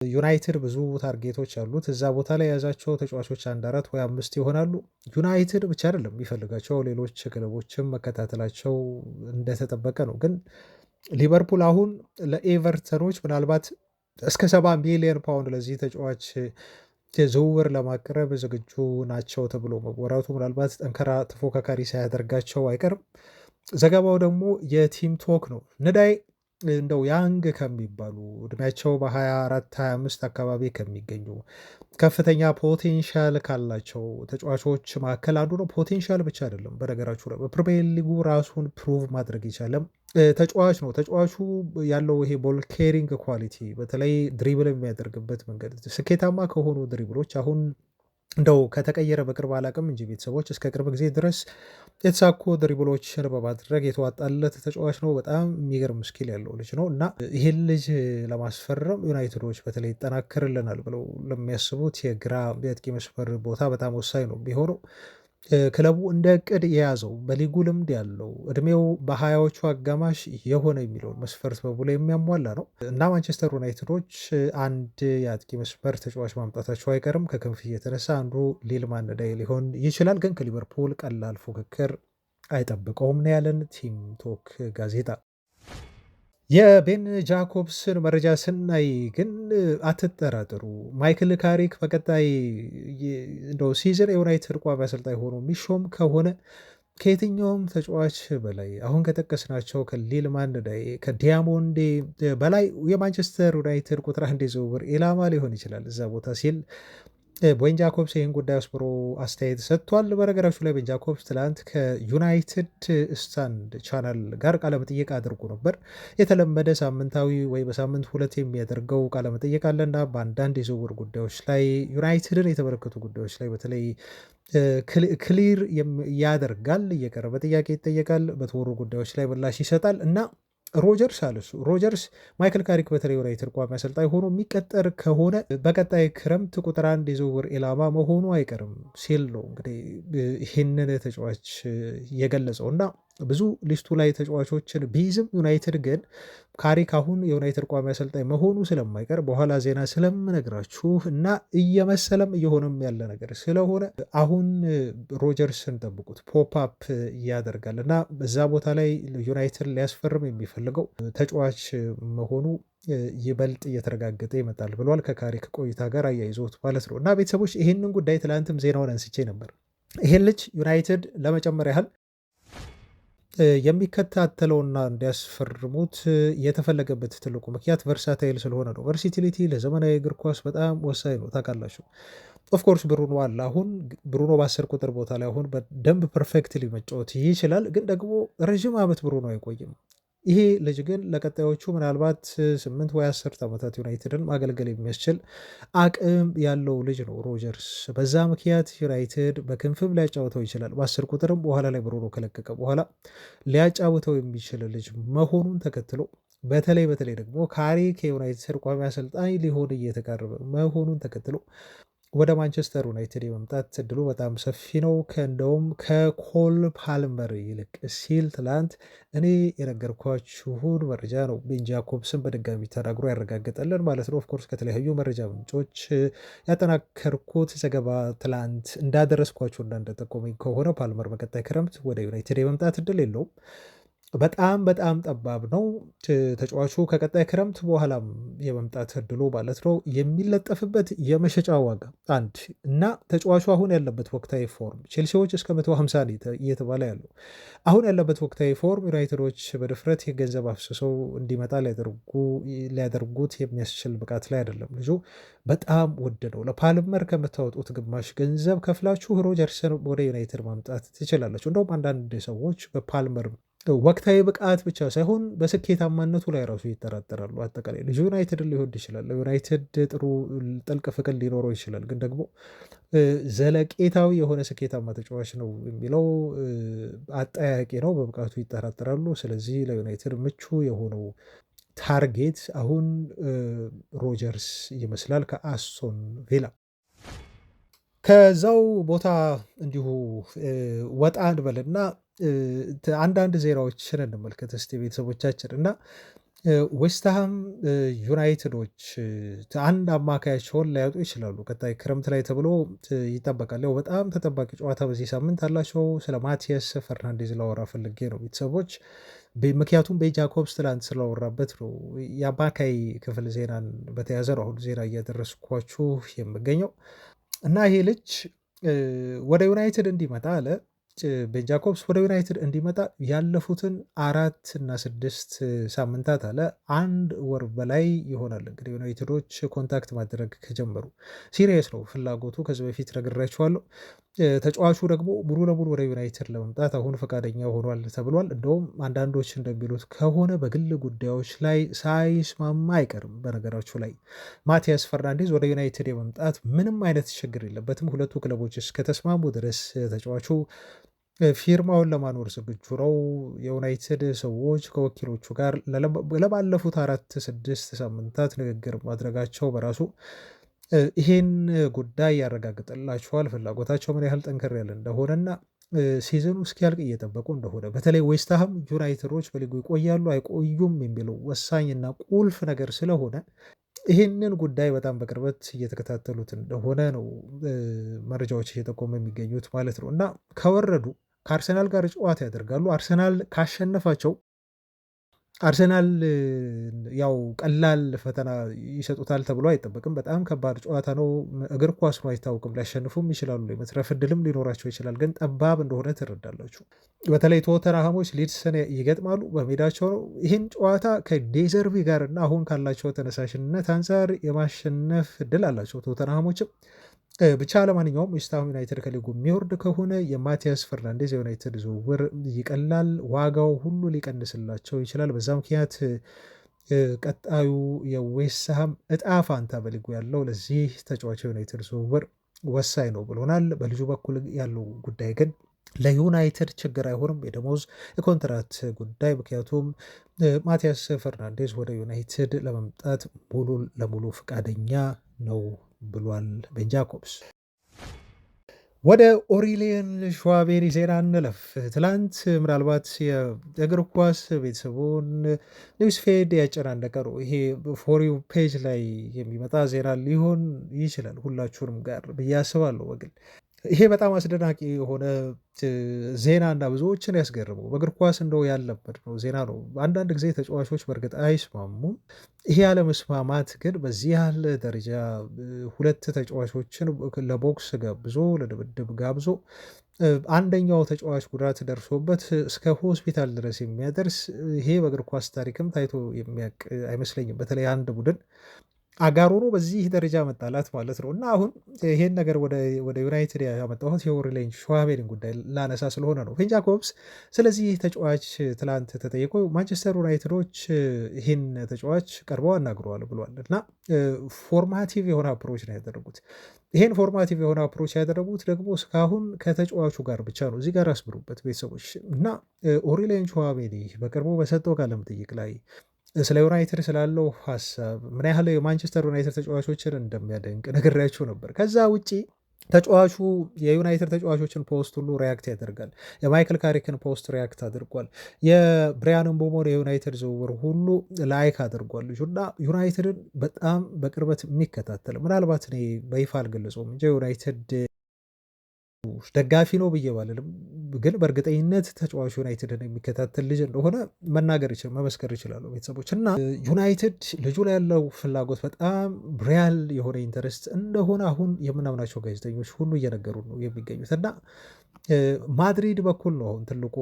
ዩናይትድ ብዙ ታርጌቶች አሉት። እዛ ቦታ ላይ የያዛቸው ተጫዋቾች 1፣ 4 ወይ 5 ይሆናሉ። ዩናይትድ ብቻ አይደለም የሚፈልጋቸው፣ ሌሎች ክለቦችም መከታተላቸው እንደተጠበቀ ነው። ግን ሊቨርፑል አሁን ለኤቨርተኖች ምናልባት እስከ 70 ሚሊዮን ፓውንድ ለዚህ ተጫዋች ዝውውር ለማቅረብ ዝግጁ ናቸው ተብሎ መወራቱ ምናልባት ጠንከራ ተፎካካሪ ሳያደርጋቸው አይቀርም። ዘገባው ደግሞ የቲም ቶክ ነው። ንዳይ እንደው ያንግ ከሚባሉ እድሜያቸው በ24-25 አካባቢ ከሚገኙ ከፍተኛ ፖቴንሻል ካላቸው ተጫዋቾች መካከል አንዱ ነው። ፖቴንሻል ብቻ አይደለም፣ በነገራችሁ ላይ በፕሪሚየር ሊጉ ራሱን ፕሩቭ ማድረግ የቻለም ተጫዋች ነው። ተጫዋቹ ያለው ይሄ ቦል ኬሪንግ ኳሊቲ በተለይ ድሪብል የሚያደርግበት መንገድ ስኬታማ ከሆኑ ድሪብሎች አሁን እንደው ከተቀየረ በቅርብ አላቅም እንጂ ቤተሰቦች እስከ ቅርብ ጊዜ ድረስ የተሳኩ ድሪብሎችን በማድረግ የተዋጣለት ተጫዋች ነው። በጣም የሚገርም ስኪል ያለው ልጅ ነው እና ይህን ልጅ ለማስፈረም ዩናይትዶች በተለይ ይጠናከርልናል ብለው ለሚያስቡት የግራ የአጥቂ መስመር ቦታ በጣም ወሳኝ ነው የሚሆነው። ክለቡ እንደ እቅድ የያዘው በሊጉ ልምድ ያለው እድሜው በሀያዎቹ አጋማሽ የሆነ የሚለውን መስፈርት በሙሉ የሚያሟላ ነው እና ማንቸስተር ዩናይትዶች አንድ የአጥቂ መስመር ተጫዋች ማምጣታቸው አይቀርም። ከክንፍ እየተነሳ አንዱ ሊልማን ዳይ ሊሆን ይችላል፣ ግን ከሊቨርፑል ቀላል ፉክክር አይጠብቀውም ነው ያለን ቲም ቶክ ጋዜጣ። የቤን ጃኮብስን መረጃ ስናይ ግን አትጠራጥሩ፣ ማይክል ካሪክ በቀጣይ እንደው ሲዝን የዩናይትድ ቋሚ አሰልጣኝ ሆኖ የሚሾም ከሆነ ከየትኛውም ተጫዋች በላይ አሁን ከጠቀስናቸው ከሊልማን ዳይ ከዲያሞንዴ በላይ የማንቸስተር ዩናይትድ ቁጥር አንድ ዝውውር ኢላማ ሊሆን ይችላል እዛ ቦታ ሲል ቤን ጃኮብስ ይህን ጉዳይ አስምሮ አስተያየት ሰጥቷል። በነገራችሁ ላይ ቤን ጃኮብስ ትላንት ከዩናይትድ ስታንድ ቻናል ጋር ቃለመጠየቅ አድርጎ ነበር። የተለመደ ሳምንታዊ ወይ በሳምንት ሁለት የሚያደርገው ቃለመጠየቅ አለና በአንዳንድ የዝውውር ጉዳዮች ላይ ዩናይትድን የተመለከቱ ጉዳዮች ላይ በተለይ ክሊር ያደርጋል። እየቀረበ ጥያቄ ይጠየቃል፣ በተወሩ ጉዳዮች ላይ ምላሽ ይሰጣል እና ሮጀርስ አለሱ ሮጀርስ ማይክል ካሪክ በተለይ ዩናይትድ ቋሚ አሰልጣኝ ሆኖ የሚቀጠር ከሆነ በቀጣይ ክረምት ቁጥር አንድ የዝውውር ኢላማ መሆኑ አይቀርም ሲል ነው እንግዲህ ይህንን ተጫዋች የገለጸው እና ብዙ ሊስቱ ላይ ተጫዋቾችን ቢይዝም ዩናይትድ ግን ካሪክ አሁን የዩናይትድ ቋሚ አሰልጣኝ መሆኑ ስለማይቀር በኋላ ዜና ስለምነግራችሁ እና እየመሰለም እየሆነም ያለ ነገር ስለሆነ አሁን ሮጀርስን ጠብቁት፣ ፖፕ ያደርጋል እና በዛ ቦታ ላይ ዩናይትድ ሊያስፈርም የሚፈልገው ተጫዋች መሆኑ ይበልጥ እየተረጋገጠ ይመጣል ብሏል። ከካሪክ ቆይታ ጋር አያይዞት ማለት ነው እና ቤተሰቦች ይህንን ጉዳይ ትላንትም ዜናውን አንስቼ ነበር። ይህን ልጅ ዩናይትድ ለመጨመር ያህል የሚከታተለውና እንዲያስፈርሙት የተፈለገበት ትልቁ ምክንያት ቨርሳታይል ስለሆነ ነው። ቨርሲቲሊቲ ለዘመናዊ እግር ኳስ በጣም ወሳኝ ነው ታውቃላችሁ። ኦፍኮርስ ብሩኖ አለ። አሁን ብሩኖ በ10 ቁጥር ቦታ ላይ አሁን በደንብ ፐርፌክትሊ መጫወት ይችላል፣ ግን ደግሞ ረዥም ዓመት ብሩኖ አይቆይም። ይሄ ልጅ ግን ለቀጣዮቹ ምናልባት 8 ወይ 10 ዓመታት ዩናይትድን ማገልገል የሚያስችል አቅም ያለው ልጅ ነው ሮጀርስ። በዛ ምክንያት ዩናይትድ በክንፍም ሊያጫውተው ይችላል፣ በ10 ቁጥርም በኋላ ላይ ብሩኖ ከለቀቀ በኋላ ሊያጫውተው የሚችል ልጅ መሆኑን ተከትሎ በተለይ ደግሞ ካሪክ የዩናይትድ ቋሚ አሰልጣኝ ሊሆን እየተቃረበ መሆኑን ተከትሎ ወደ ማንቸስተር ዩናይትድ የመምጣት እድሉ በጣም ሰፊ ነው። እንደውም ከኮል ፓልመር ይልቅ ሲል ትላንት እኔ የነገርኳችሁን መረጃ ነው ቤን ጃኮብስን በድጋሚ ተናግሮ ያረጋገጠልን ማለት ነው። ኦፍኮርስ ከተለያዩ መረጃ ምንጮች ያጠናከርኩት ዘገባ ትላንት እንዳደረስኳችሁና እንደጠቆመኝ ከሆነ ፓልመር በቀጣይ ክረምት ወደ ዩናይትድ የመምጣት እድል የለውም። በጣም ጠባብ ነው። ተጫዋቹ ከቀጣይ ክረምት በኋላም የመምጣት እድሉ ማለት ነው የሚለጠፍበት የመሸጫ ዋጋ አንድ እና ተጫዋቹ አሁን ያለበት ወቅታዊ ፎርም ቼልሲዎች እስከ 150 እየተባለ ያለው አሁን ያለበት ወቅታዊ ፎርም ዩናይትዶች በድፍረት የገንዘብ አፍስሰው እንዲመጣ ሊያደርጉት የሚያስችል ብቃት ላይ አይደለም። ልጁ በጣም ውድ ነው። ለፓልመር ከምታወጡት ግማሽ ገንዘብ ከፍላችሁ ሮጀርስን ወደ ዩናይትድ ማምጣት ትችላላችሁ። እንደውም አንዳንድ ሰዎች በፓልመር ወቅታዊ ብቃት ብቻ ሳይሆን በስኬታማነቱ ላይ ራሱ ይጠራጠራሉ። አጠቃላይ ልጁ ዩናይትድን ሊወድ ይችላል፣ ዩናይትድ ጥሩ ጥልቅ ፍቅር ሊኖረው ይችላል፣ ግን ደግሞ ዘለቄታዊ የሆነ ስኬታማ ተጫዋች ነው የሚለው አጠያቂ ነው። በብቃቱ ይጠራጠራሉ። ስለዚህ ለዩናይትድ ምቹ የሆነው ታርጌት አሁን ሮጀርስ ይመስላል ከአስቶን ቪላ። ከዛው ቦታ እንዲሁ ወጣ እንበልና አንዳንድ ዜናዎችን እንመልከት እስቲ ቤተሰቦቻችን እና ዌስትሃም ዩናይትዶች አንድ አማካያቸውን ላያጡ ይችላሉ ቀጣይ ክረምት ላይ ተብሎ ይጠበቃል። ያው በጣም ተጠባቂ ጨዋታ በዚህ ሳምንት አላቸው። ስለ ማቲያስ ፈርናንዴዝ ላወራ ፈልጌ ነው ቤተሰቦች፣ ምክንያቱም በጃኮብስ ትላንት ስላወራበት ነው። የአማካይ ክፍል ዜናን በተያዘ ነው አሁን ዜና እያደረስኳችሁ የምገኘው እና ይሄ ልጅ ወደ ዩናይትድ እንዲመጣ አለ ቤን ጃኮብስ ወደ ዩናይትድ እንዲመጣ ያለፉትን 4 እና 6 ሳምንታት አለ 1 ወር በላይ ይሆናል እንግዲህ ዩናይትዶች ኮንታክት ማድረግ ከጀመሩ። ሲሪየስ ነው ፍላጎቱ። ከዚህ በፊት ነግሬያችኋለሁ። ተጫዋቹ ደግሞ ሙሉ ለሙሉ ወደ ዩናይትድ ለመምጣት አሁን ፈቃደኛ ሆኗል ተብሏል። እንደውም አንዳንዶች እንደሚሉት ከሆነ በግል ጉዳዮች ላይ ሳይስማማ አይቀርም። በነገራችሁ ላይ ማቲያስ ፈርናንዴዝ ወደ ዩናይትድ የመምጣት ምንም አይነት ችግር የለበትም። ሁለቱ ክለቦች እስከተስማሙ ድረስ ተጫዋቹ ፊርማውን ለማኖር ዝግጁ ነው። የዩናይትድ ሰዎች ከወኪሎቹ ጋር ለባለፉት 4-6 ሳምንታት ንግግር ማድረጋቸው በራሱ ይሄን ጉዳይ ያረጋግጥላቸዋል። ፍላጎታቸው ምን ያህል ጠንከር ያለ እንደሆነና ሲዝኑ እስኪያልቅ እየጠበቁ እንደሆነ በተለይ ዌስትሃም ዩናይትዶች በሊጉ ይቆያሉ አይቆዩም የሚለው ወሳኝና ቁልፍ ነገር ስለሆነ ይህንን ጉዳይ በጣም በቅርበት እየተከታተሉት እንደሆነ ነው መረጃዎች እየጠቆሙ የሚገኙት ማለት ነው። እና ከወረዱ ከአርሰናል ጋር ጨዋታ ያደርጋሉ። አርሰናል ካሸነፋቸው አርሰናል ያው ቀላል ፈተና ይሰጡታል ተብሎ አይጠበቅም። በጣም ከባድ ጨዋታ ነው። እግር ኳስ ነው፣ አይታወቅም። ሊያሸንፉም ይችላሉ፣ የመትረፍ ዕድልም ሊኖራቸው ይችላል። ግን ጠባብ እንደሆነ ትረዳላችሁ። በተለይ ቶተንሃሞች ሊድስን ይገጥማሉ፣ በሜዳቸው ነው። ይህን ጨዋታ ከዴዘርቢ ጋር እና አሁን ካላቸው ተነሳሽነት አንጻር የማሸነፍ ዕድል አላቸው ቶተንሃሞችም። ብቻ ለማንኛውም ዌስትሃም ዩናይትድ ከሊጉ የሚወርድ ከሆነ የማቲያስ ፈርናንዴዝ የዩናይትድ ዝውውር ይቀላል፣ ዋጋው ሁሉ ሊቀንስላቸው ይችላል። በዛ ምክንያት ቀጣዩ የዌስትሃም እጣ ፋንታ በሊጉ ያለው ለዚህ ተጫዋች የዩናይትድ ዝውውር ወሳኝ ነው ብሎናል። በልጁ በኩል ያለው ጉዳይ ግን ለዩናይትድ ችግር አይሆንም፣ የደሞዝ የኮንትራት ጉዳይ። ምክንያቱም ማቲያስ ፈርናንዴዝ ወደ ዩናይትድ ለመምጣት ሙሉ ለሙሉ ፈቃደኛ ነው ብሏል ቤን ጃኮብስ። ወደ ኦሪሊየን ሸዋቤሪ ዜና እንለፍ። ትላንት ምናልባት የእግር ኳስ ቤተሰቡን ኒውስፌድ ያጨናነቀ ነው። ይሄ ፎሪው ፔጅ ላይ የሚመጣ ዜና ሊሆን ይችላል ሁላችሁንም ጋር ብዬ አስባለሁ በግል ይሄ በጣም አስደናቂ የሆነ ዜና እና ብዙዎችን ያስገርመው በእግር ኳስ እንደው ያለበት ነው ዜና ነው። አንዳንድ ጊዜ ተጫዋቾች በእርግጥ አይስማሙም። ይሄ ያለመስማማት ግን በዚህ ያህል ደረጃ ሁለት ተጫዋቾችን ለቦክስ ጋብዞ ለድብድብ ጋብዞ አንደኛው ተጫዋች ጉዳት ደርሶበት እስከ ሆስፒታል ድረስ የሚያደርስ ይሄ በእግር ኳስ ታሪክም ታይቶ የሚያውቅ አይመስለኝም። በተለይ አንድ ቡድን አጋር ሆኖ በዚህ ደረጃ መጣላት ማለት ነው። እና አሁን ይሄን ነገር ወደ ዩናይትድ ያመጣሁት የኦሪሊየን ሸዋቤሪን ጉዳይ ላነሳ ስለሆነ ነው። ቤን ጃኮብስ ስለዚህ ተጫዋች ትላንት ተጠይቆ ማንቸስተር ዩናይትዶች ይህን ተጫዋች ቀርበው አናግረዋል ብሏል። እና ፎርማቲቭ የሆነ አፕሮች ነው ያደረጉት። ይሄን ፎርማቲቭ የሆነ አፕሮች ያደረጉት ደግሞ እስካሁን ከተጫዋቹ ጋር ብቻ ነው። እዚህ ጋር አስምሩበት ቤተሰቦች። እና ኦሪሊየን ሸዋቤሪ በቅርቡ በሰጠው ቃለ መጠይቅ ላይ ስለ ዩናይትድ ስላለው ሀሳብ ምን ያህል የማንቸስተር ዩናይትድ ተጫዋቾችን እንደሚያደንቅ ነግሬያችሁ ነበር። ከዛ ውጪ ተጫዋቹ የዩናይትድ ተጫዋቾችን ፖስት ሁሉ ሪያክት ያደርጋል። የማይክል ካሪክን ፖስት ሪያክት አድርጓል። የብሪያን ምቦሞን የዩናይትድ ዝውውር ሁሉ ላይክ አድርጓል። ልጁና ዩናይትድን በጣም በቅርበት የሚከታተል ምናልባት እኔ በይፋ አልገለጸውም እንጂ ዩናይትድ ደጋፊ ነው ብዬ ባልልም ግን በእርግጠኝነት ተጫዋቹ ዩናይትድን የሚከታተል ልጅ እንደሆነ መናገር መመስከር ይችላሉ ቤተሰቦች። እና ዩናይትድ ልጁ ላይ ያለው ፍላጎት በጣም ሪያል የሆነ ኢንተረስት እንደሆነ አሁን የምናምናቸው ጋዜጠኞች ሁሉ እየነገሩ ነው የሚገኙት። እና ማድሪድ በኩል ነው አሁን ትልቁ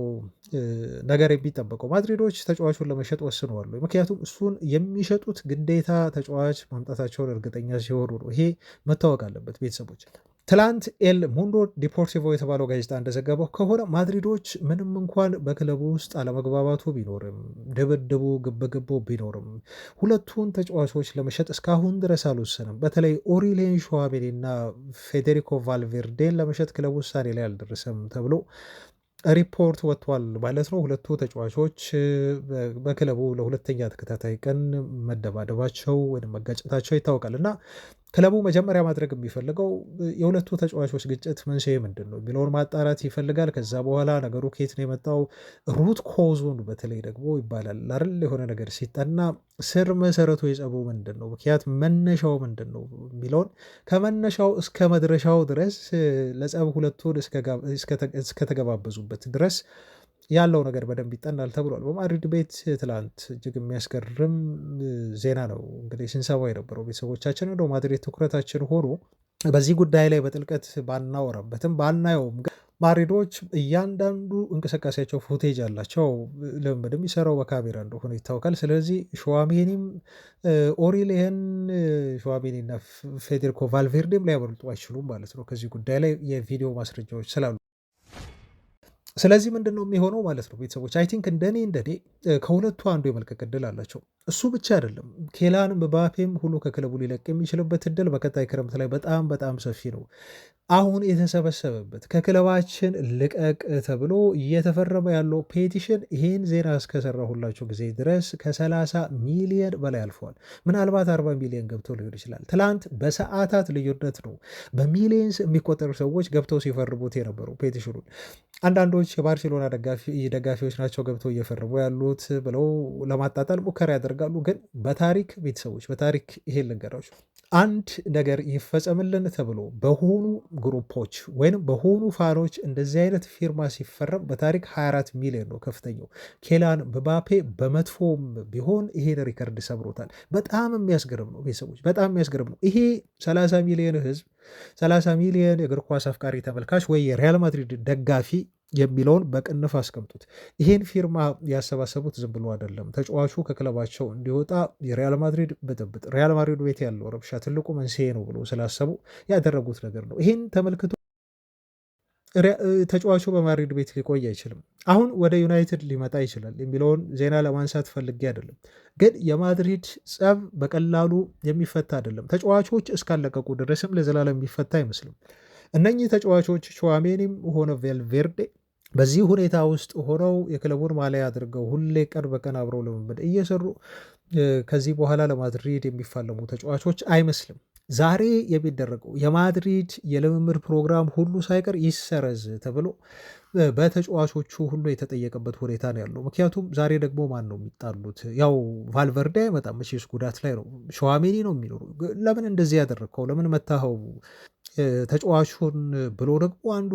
ነገር የሚጠበቀው። ማድሪዶች ተጫዋቹን ለመሸጥ ወስነዋል። ምክንያቱም እሱን የሚሸጡት ግዴታ ተጫዋች ማምጣታቸውን እርግጠኛ ሲሆኑ ነው። ይሄ መታወቅ አለበት ቤተሰቦች። ትላንት ኤል ሙንዶ ዲፖርቲቮ የተባለው ጋዜጣ እንደዘገበው ከሆነ ማድሪዶች ምንም እንኳን በክለቡ ውስጥ አለመግባባቱ ቢኖርም ድብድቡ ግብግቡ ቢኖርም ሁለቱን ተጫዋቾች ለመሸጥ እስካሁን ድረስ አልወሰንም። በተለይ ኦሪሊየን ሸዋቤሪ እና ፌዴሪኮ ቫልቬርዴን ለመሸጥ ክለቡ ውሳኔ ላይ አልደረሰም ተብሎ ሪፖርት ወጥቷል ማለት ነው። ሁለቱ ተጫዋቾች በክለቡ ለሁለተኛ ተከታታይ ቀን መደባደባቸው ወይም መጋጨታቸው ይታወቃል። እና ክለቡ መጀመሪያ ማድረግ የሚፈልገው የሁለቱ ተጫዋቾች ግጭት መንስኤ ምንድን ነው የሚለውን ማጣራት ይፈልጋል። ከዛ በኋላ ነገሩ ከየት ነው የመጣው ሩት ኮዙን በተለይ ደግሞ ይባላል አይደል የሆነ ነገር ሲጠና ስር መሰረቱ የጸቡ ምንድን ነው ምክንያት መነሻው ምንድን ነው የሚለውን ከመነሻው እስከ መድረሻው ድረስ ለጸብ ሁለቱን እስከተገባበዙበት ድረስ ያለው ነገር በደንብ ይጠናል ተብሏል። በማድሪድ ቤት ትላንት እጅግ የሚያስገርም ዜና ነው እንግዲህ ስንሰማው የነበረው ቤተሰቦቻችን። እንደው ማድሪድ ትኩረታችን ሆኖ በዚህ ጉዳይ ላይ በጥልቀት ባናወራበትም ባናየውም ማድሪዶች እያንዳንዱ እንቅስቃሴያቸው ፉቴጅ አላቸው። ልምምድ የሚሰራው በካሜራ እንደሆነ ይታወቃል። ስለዚህ ሸዋሜኒም ኦሪሌህን ሸዋሜኒና ፌዴሪኮ ቫልቬርዴም ሊያመልጡ አይችሉም ማለት ነው ከዚህ ጉዳይ ላይ የቪዲዮ ማስረጃዎች ስላሉ። ስለዚህ ምንድን ነው የሚሆነው ማለት ነው ቤተሰቦች አይ ቲንክ እንደኔ ከሁለቱ አንዱ የመልቀቅ እድል አላቸው። እሱ ብቻ አይደለም ኬላን ምባፔም ሁሉ ከክለቡ ሊለቅ የሚችልበት እድል በቀጣይ ክረምት ላይ በጣም በጣም ሰፊ ነው። አሁን የተሰበሰበበት ከክለባችን ልቀቅ ተብሎ እየተፈረመ ያለው ፔቲሽን ይህን ዜና እስከሰራሁላቸው ጊዜ ድረስ ከ30 ሚሊየን በላይ አልፈዋል። ምናልባት 40 ሚሊዮን ገብተው ሊሆን ይችላል። ትላንት በሰዓታት ልዩነት ነው በሚሊየንስ የሚቆጠሩ ሰዎች ገብተው ሲፈርሙት የነበረው ፔቲሽኑን። አንዳንዶች የባርሴሎና ደጋፊዎች ናቸው ገብተው እየፈረሙ ያሉት ብለው ለማጣጣል ሙከራ ያደርጋሉ። ግን በታሪክ ቤተሰቦች በታሪክ ይሄን ልንገራችሁ አንድ ነገር ይፈጸምልን ተብሎ በሆኑ ግሩፖች ወይም በሆኑ ፋኖች እንደዚህ አይነት ፊርማ ሲፈረም በታሪክ 24 ሚሊዮን ነው ከፍተኛው። ኬላን ምባፔ በመጥፎም ቢሆን ይሄን ሪከርድ ሰብሮታል። በጣም የሚያስገርም ነው ቤተሰቦች፣ በጣም የሚያስገርም ነው። ይሄ 30 ሚሊዮን ህዝብ 30 ሚሊዮን የእግር ኳስ አፍቃሪ ተመልካች ወይ የሪያል ማድሪድ ደጋፊ የሚለውን በቅንፍ አስቀምጡት። ይሄን ፊርማ ያሰባሰቡት ዝም ብሎ አይደለም። ተጫዋቹ ከክለባቸው እንዲወጣ የሪያል ማድሪድ ብጥብጥ፣ ሪያል ማድሪድ ቤት ያለው ረብሻ ትልቁ መንስኤ ነው ብሎ ስላሰቡ ያደረጉት ነገር ነው። ይሄን ተመልክቶ ተጫዋቹ በማድሪድ ቤት ሊቆይ አይችልም። አሁን ወደ ዩናይትድ ሊመጣ ይችላል የሚለውን ዜና ለማንሳት ፈልጌ አይደለም፣ ግን የማድሪድ ጸብ በቀላሉ የሚፈታ አይደለም። ተጫዋቾች እስካለቀቁ ድረስም ለዘላለም የሚፈታ አይመስልም። እነኚህ ተጫዋቾች ቹዋሜኒም ሆነ ቬልቬርዴ በዚህ ሁኔታ ውስጥ ሆነው የክለቡን ማሊያ አድርገው ሁሌ ቀን በቀን አብረው ልምምድ እየሰሩ ከዚህ በኋላ ለማድሪድ የሚፋለሙ ተጫዋቾች አይመስልም። ዛሬ የሚደረገው የማድሪድ የልምምድ ፕሮግራም ሁሉ ሳይቀር ይሰረዝ ተብሎ በተጫዋቾቹ ሁሉ የተጠየቀበት ሁኔታ ነው ያለው። ምክንያቱም ዛሬ ደግሞ ማን ነው የሚጣሉት? ያው ቫልቨርዴ አይመጣም መቼስ ጉዳት ላይ ነው። ሸዋሜኒ ነው የሚኖሩ። ለምን እንደዚህ ያደረግከው? ለምን መታኸው ተጫዋቹን ብሎ ደግሞ አንዱ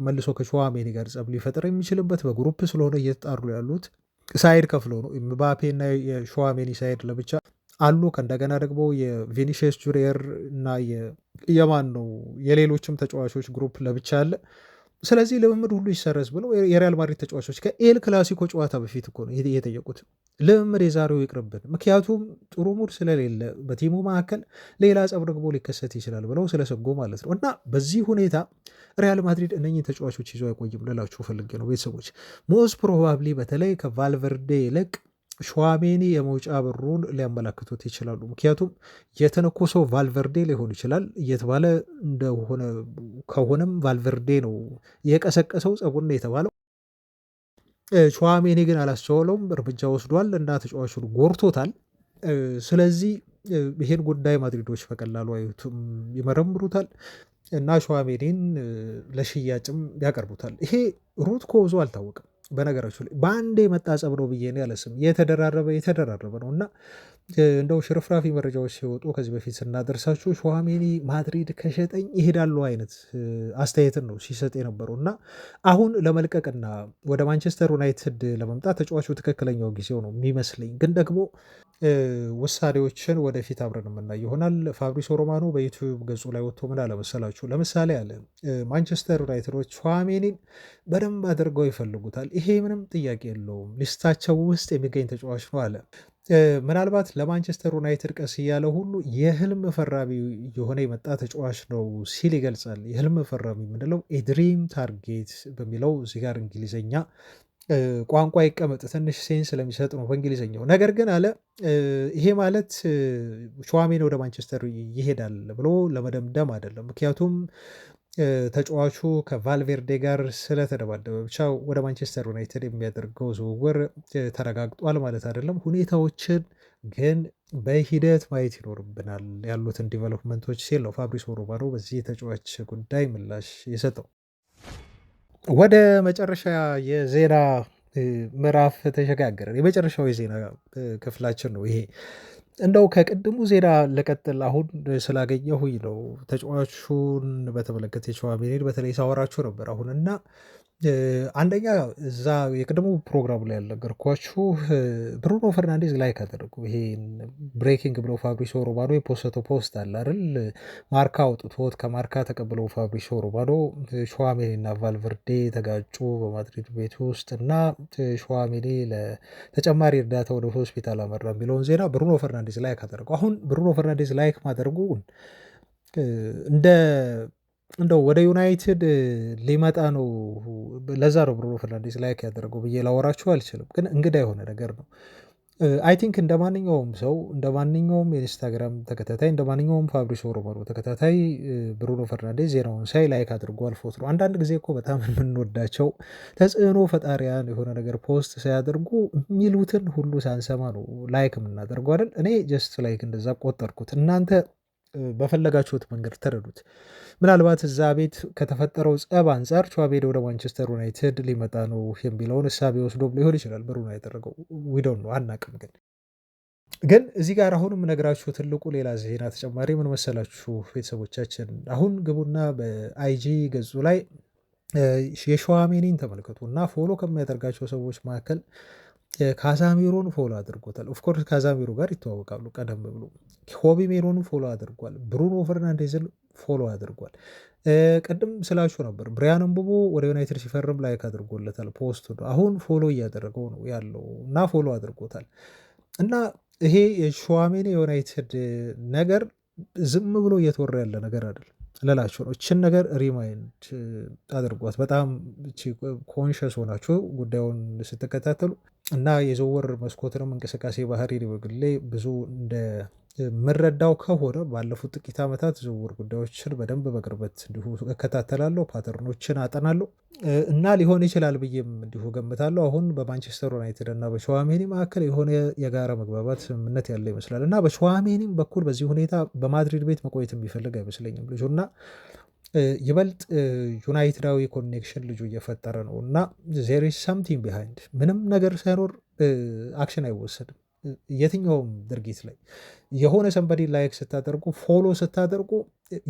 መልሶ ከሸዋሜኒ ጋር ጸብ ሊፈጥር የሚችልበት በግሩፕ ስለሆነ እየተጣሩ ያሉት ሳይድ ከፍሎ ነው። ምባፔና የሸዋሜኒ ሳይድ ለብቻ አሉ። ከእንደገና ደግሞ የቪኒሽስ ጁሪየር እና የማን ነው የሌሎችም ተጫዋቾች ግሩፕ ለብቻ አለ። ስለዚህ ልምምድ ሁሉ ይሰረዝ ብለው የሪያል ማድሪድ ተጫዋቾች ከኤል ክላሲኮ ጨዋታ በፊት እኮ ነው የጠየቁት። ልምምድ የዛሬው ይቅርብን፣ ምክንያቱም ጥሩ ሙድ ስለሌለ በቲሙ መካከል ሌላ ጸብ ደግሞ ሊከሰት ይችላል ብለው ስለሰጎ ማለት ነው። እና በዚህ ሁኔታ ሪያል ማድሪድ እነኝህ ተጫዋቾች ይዞ አይቆይም ልላችሁ ፈልጌ ነው ቤተሰቦች። ሞስት ፕሮባብሊ በተለይ ከቫልቨርዴ ይልቅ ሸዋሜኒ የመውጫ በሩን ሊያመላክቱት ይችላሉ። ምክንያቱም የተነኮሰው ቫልቨርዴ ሊሆን ይችላል እየተባለ እንደሆነ ከሆነም ቫልቨርዴ ነው የቀሰቀሰው ጸቡን የተባለው። ሸዋሜኒ ግን አላስቸወለውም፣ እርምጃ ወስዷል እና ተጫዋቹን ጎርቶታል። ስለዚህ ይህን ጉዳይ ማድሪዶች በቀላሉ አዩትም፣ ይመረምሩታል እና ሸዋሜኒን ለሽያጭም ያቀርቡታል። ይሄ ሩት ኮዞ አልታወቅም። በነገራችሁ ላይ በአንድ የመጣ ጸብ ነው ብዬ ነው ያለስም የተደራረበ ነው እና እንደው ሽርፍራፊ መረጃዎች ሲወጡ ከዚህ በፊት ስናደርሳችሁ ሸዋሜኒ ማድሪድ ከሸጠኝ ይሄዳሉ አይነት አስተያየትን ነው ሲሰጥ የነበረው እና አሁን ለመልቀቅና ወደ ማንቸስተር ዩናይትድ ለመምጣት ተጫዋቹ ትክክለኛው ጊዜው ነው የሚመስለኝ። ግን ደግሞ ውሳኔዎችን ወደፊት አብረን የምናይ ይሆናል። ፋብሪሶ ሮማኖ በዩቲዩብ ገጹ ላይ ወጥቶ ምን አለመሰላችሁ? ለምሳሌ አለ ማንቸስተር ዩናይትዶች ሸዋሜኒን በደንብ አድርገው ይፈልጉታል። ይሄ ምንም ጥያቄ የለውም፣ ሊስታቸው ውስጥ የሚገኝ ተጫዋች ነው አለ። ምናልባት ለማንቸስተር ዩናይትድ ቀስ እያለ ሁሉ የህልም ፈራሚ የሆነ የመጣ ተጫዋች ነው ሲል ይገልጻል። የህልም ፈራሚ የምንለው ኤድሪም ታርጌት በሚለው እዚህ ጋር እንግሊዝኛ ቋንቋ ይቀመጥ ትንሽ ሴንስ ስለሚሰጥ ነው በእንግሊዝኛው። ነገር ግን አለ ይሄ ማለት ሸዋሜኒ ወደ ማንቸስተር ይሄዳል ብሎ ለመደምደም አይደለም። ምክንያቱም ተጫዋቹ ከቫልቬርዴ ጋር ስለተደባደበ ብቻ ወደ ማንቸስተር ዩናይትድ የሚያደርገው ዝውውር ተረጋግጧል ማለት አይደለም። ሁኔታዎችን ግን በሂደት ማየት ይኖርብናል ያሉትን ዲቨሎፕመንቶች ሲል ነው ፋብሪሶ ሮማኖ በዚህ ተጫዋች ጉዳይ ምላሽ የሰጠው። ወደ መጨረሻ የዜና ምዕራፍ ተሸጋገረን። የመጨረሻው የዜና ክፍላችን ነው ይሄ። እንደው ከቅድሙ ዜና ለቀጥል አሁን ስላገኘሁኝ ነው ተጫዋቹን በተመለከተ ሸዋሜኒን በተለይ ሳወራችሁ ነበር አሁን እና አንደኛ እዛ የቅድሙ ፕሮግራሙ ላይ ያልነገርኳችሁ ብሩኖ ፈርናንዴዝ ላይክ አደረጉ። ይሄን ብሬኪንግ ብሎ ፋብሪሲዮ ሮማኖ የፖስተው ፖስት አለ አይደል? ማርካ አውጥቶት ከማርካ ተቀብለው ፋብሪሲዮ ሮማኖ ሸዋሜኒ እና ቫልቨርዴ ተጋጩ በማድሪድ ቤት ውስጥ እና ሸዋሜኒ ለተጨማሪ እርዳታ ወደ ሆስፒታል አመራ የሚለውን ዜና ብሩኖ ፈርናንዴዝ ላይክ አደረጉ። አሁን ብሩኖ ፈርናንዴዝ ላይክ ማድረጉ እንደ እንደው ወደ ዩናይትድ ሊመጣ ነው። ለዛ ነው ብሩኖ ፈርናንዴዝ ላይክ ያደረገው ብዬ ላወራችሁ አልችልም፣ ግን እንግዳ የሆነ ነገር ነው። አይ ቲንክ እንደ ማንኛውም ሰው እንደ ማንኛውም የኢንስታግራም ተከታታይ እንደ ማንኛውም ፋብሪሲዮ ሮማኖ ተከታታይ ብሩኖ ፈርናንዴዝ ዜናውን ሳይ ላይክ አድርጎ አልፎት ነው። አንዳንድ ጊዜ እኮ በጣም የምንወዳቸው ተጽዕኖ ፈጣሪያን የሆነ ነገር ፖስት ሳያደርጉ የሚሉትን ሁሉ ሳንሰማ ነው ላይክ የምናደርገው አይደል? እኔ ጀስት ላይክ እንደዛ ቆጠርኩት። እናንተ በፈለጋችሁት መንገድ ተረዱት። ምናልባት እዛ ቤት ከተፈጠረው ጸብ አንጻር ቹዋሜኒ ወደ ማንቸስተር ዩናይትድ ሊመጣ ነው የሚለውን እሳቤ ወስዶም ሊሆን ይችላል ብሩኖ ያደረገው። ዊዶን ነው አናቅም። ግን እዚህ ጋር አሁንም ነገራችሁ ትልቁ ሌላ ዜና ተጨማሪ ምን መሰላችሁ ቤተሰቦቻችን፣ አሁን ግቡና በአይጂ ገጹ ላይ የሸዋሜኒን ተመልከቱ እና ፎሎ ከሚያደርጋቸው ሰዎች መካከል ካዛሚሮን ፎሎ አድርጎታል። ኦፍኮርስ ካዛሚሮ ጋር ይተዋወቃሉ ቀደም ብሎ። ሆቢ ሜሮን ፎሎ አድርጓል። ብሩኖ ፈርናንዴዝን ፎሎ አድርጓል። ቅድም ስላችሁ ነበር ብሪያን ምቡሞ ወደ ዩናይትድ ሲፈርም ላይክ አድርጎለታል ፖስቱ። አሁን ፎሎ እያደረገው ነው ያለው እና ፎሎ አድርጎታል። እና ይሄ የሸዋሜኒ የዩናይትድ ነገር ዝም ብሎ እየተወራ ያለ ነገር አይደለም ልላችሁ ነው። እችን ነገር ሪማይንድ አድርጓት። በጣም ኮንሸስ ሆናችሁ ጉዳዩን ስትከታተሉ እና የዝውውር መስኮትንም እንቅስቃሴ ባህሪ በግሌ ብዙ እንደምረዳው ከሆነ ባለፉት ጥቂት ዓመታት ዝውውር ጉዳዮችን በደንብ በቅርበት እንዲሁ እከታተላለሁ፣ ፓተርኖችን አጠናለሁ እና ሊሆን ይችላል ብዬም እንዲሁ ገምታለሁ። አሁን በማንቸስተር ዩናይትድ እና በሸዋሜኒ መካከል የሆነ የጋራ መግባባት ስምምነት ያለ ይመስላል እና በሸዋሜኒም በኩል በዚህ ሁኔታ በማድሪድ ቤት መቆየት የሚፈልግ አይመስለኝም ልጁ እና ይበልጥ ዩናይትዳዊ ኮኔክሽን ልጁ እየፈጠረ ነው እና ዜር ኢዝ ሳምቲንግ ቢሃይንድ። ምንም ነገር ሳይኖር አክሽን አይወሰድም። የትኛውም ድርጊት ላይ የሆነ ሰንበዲ ላይክ ስታደርጉ ፎሎ ስታደርጉ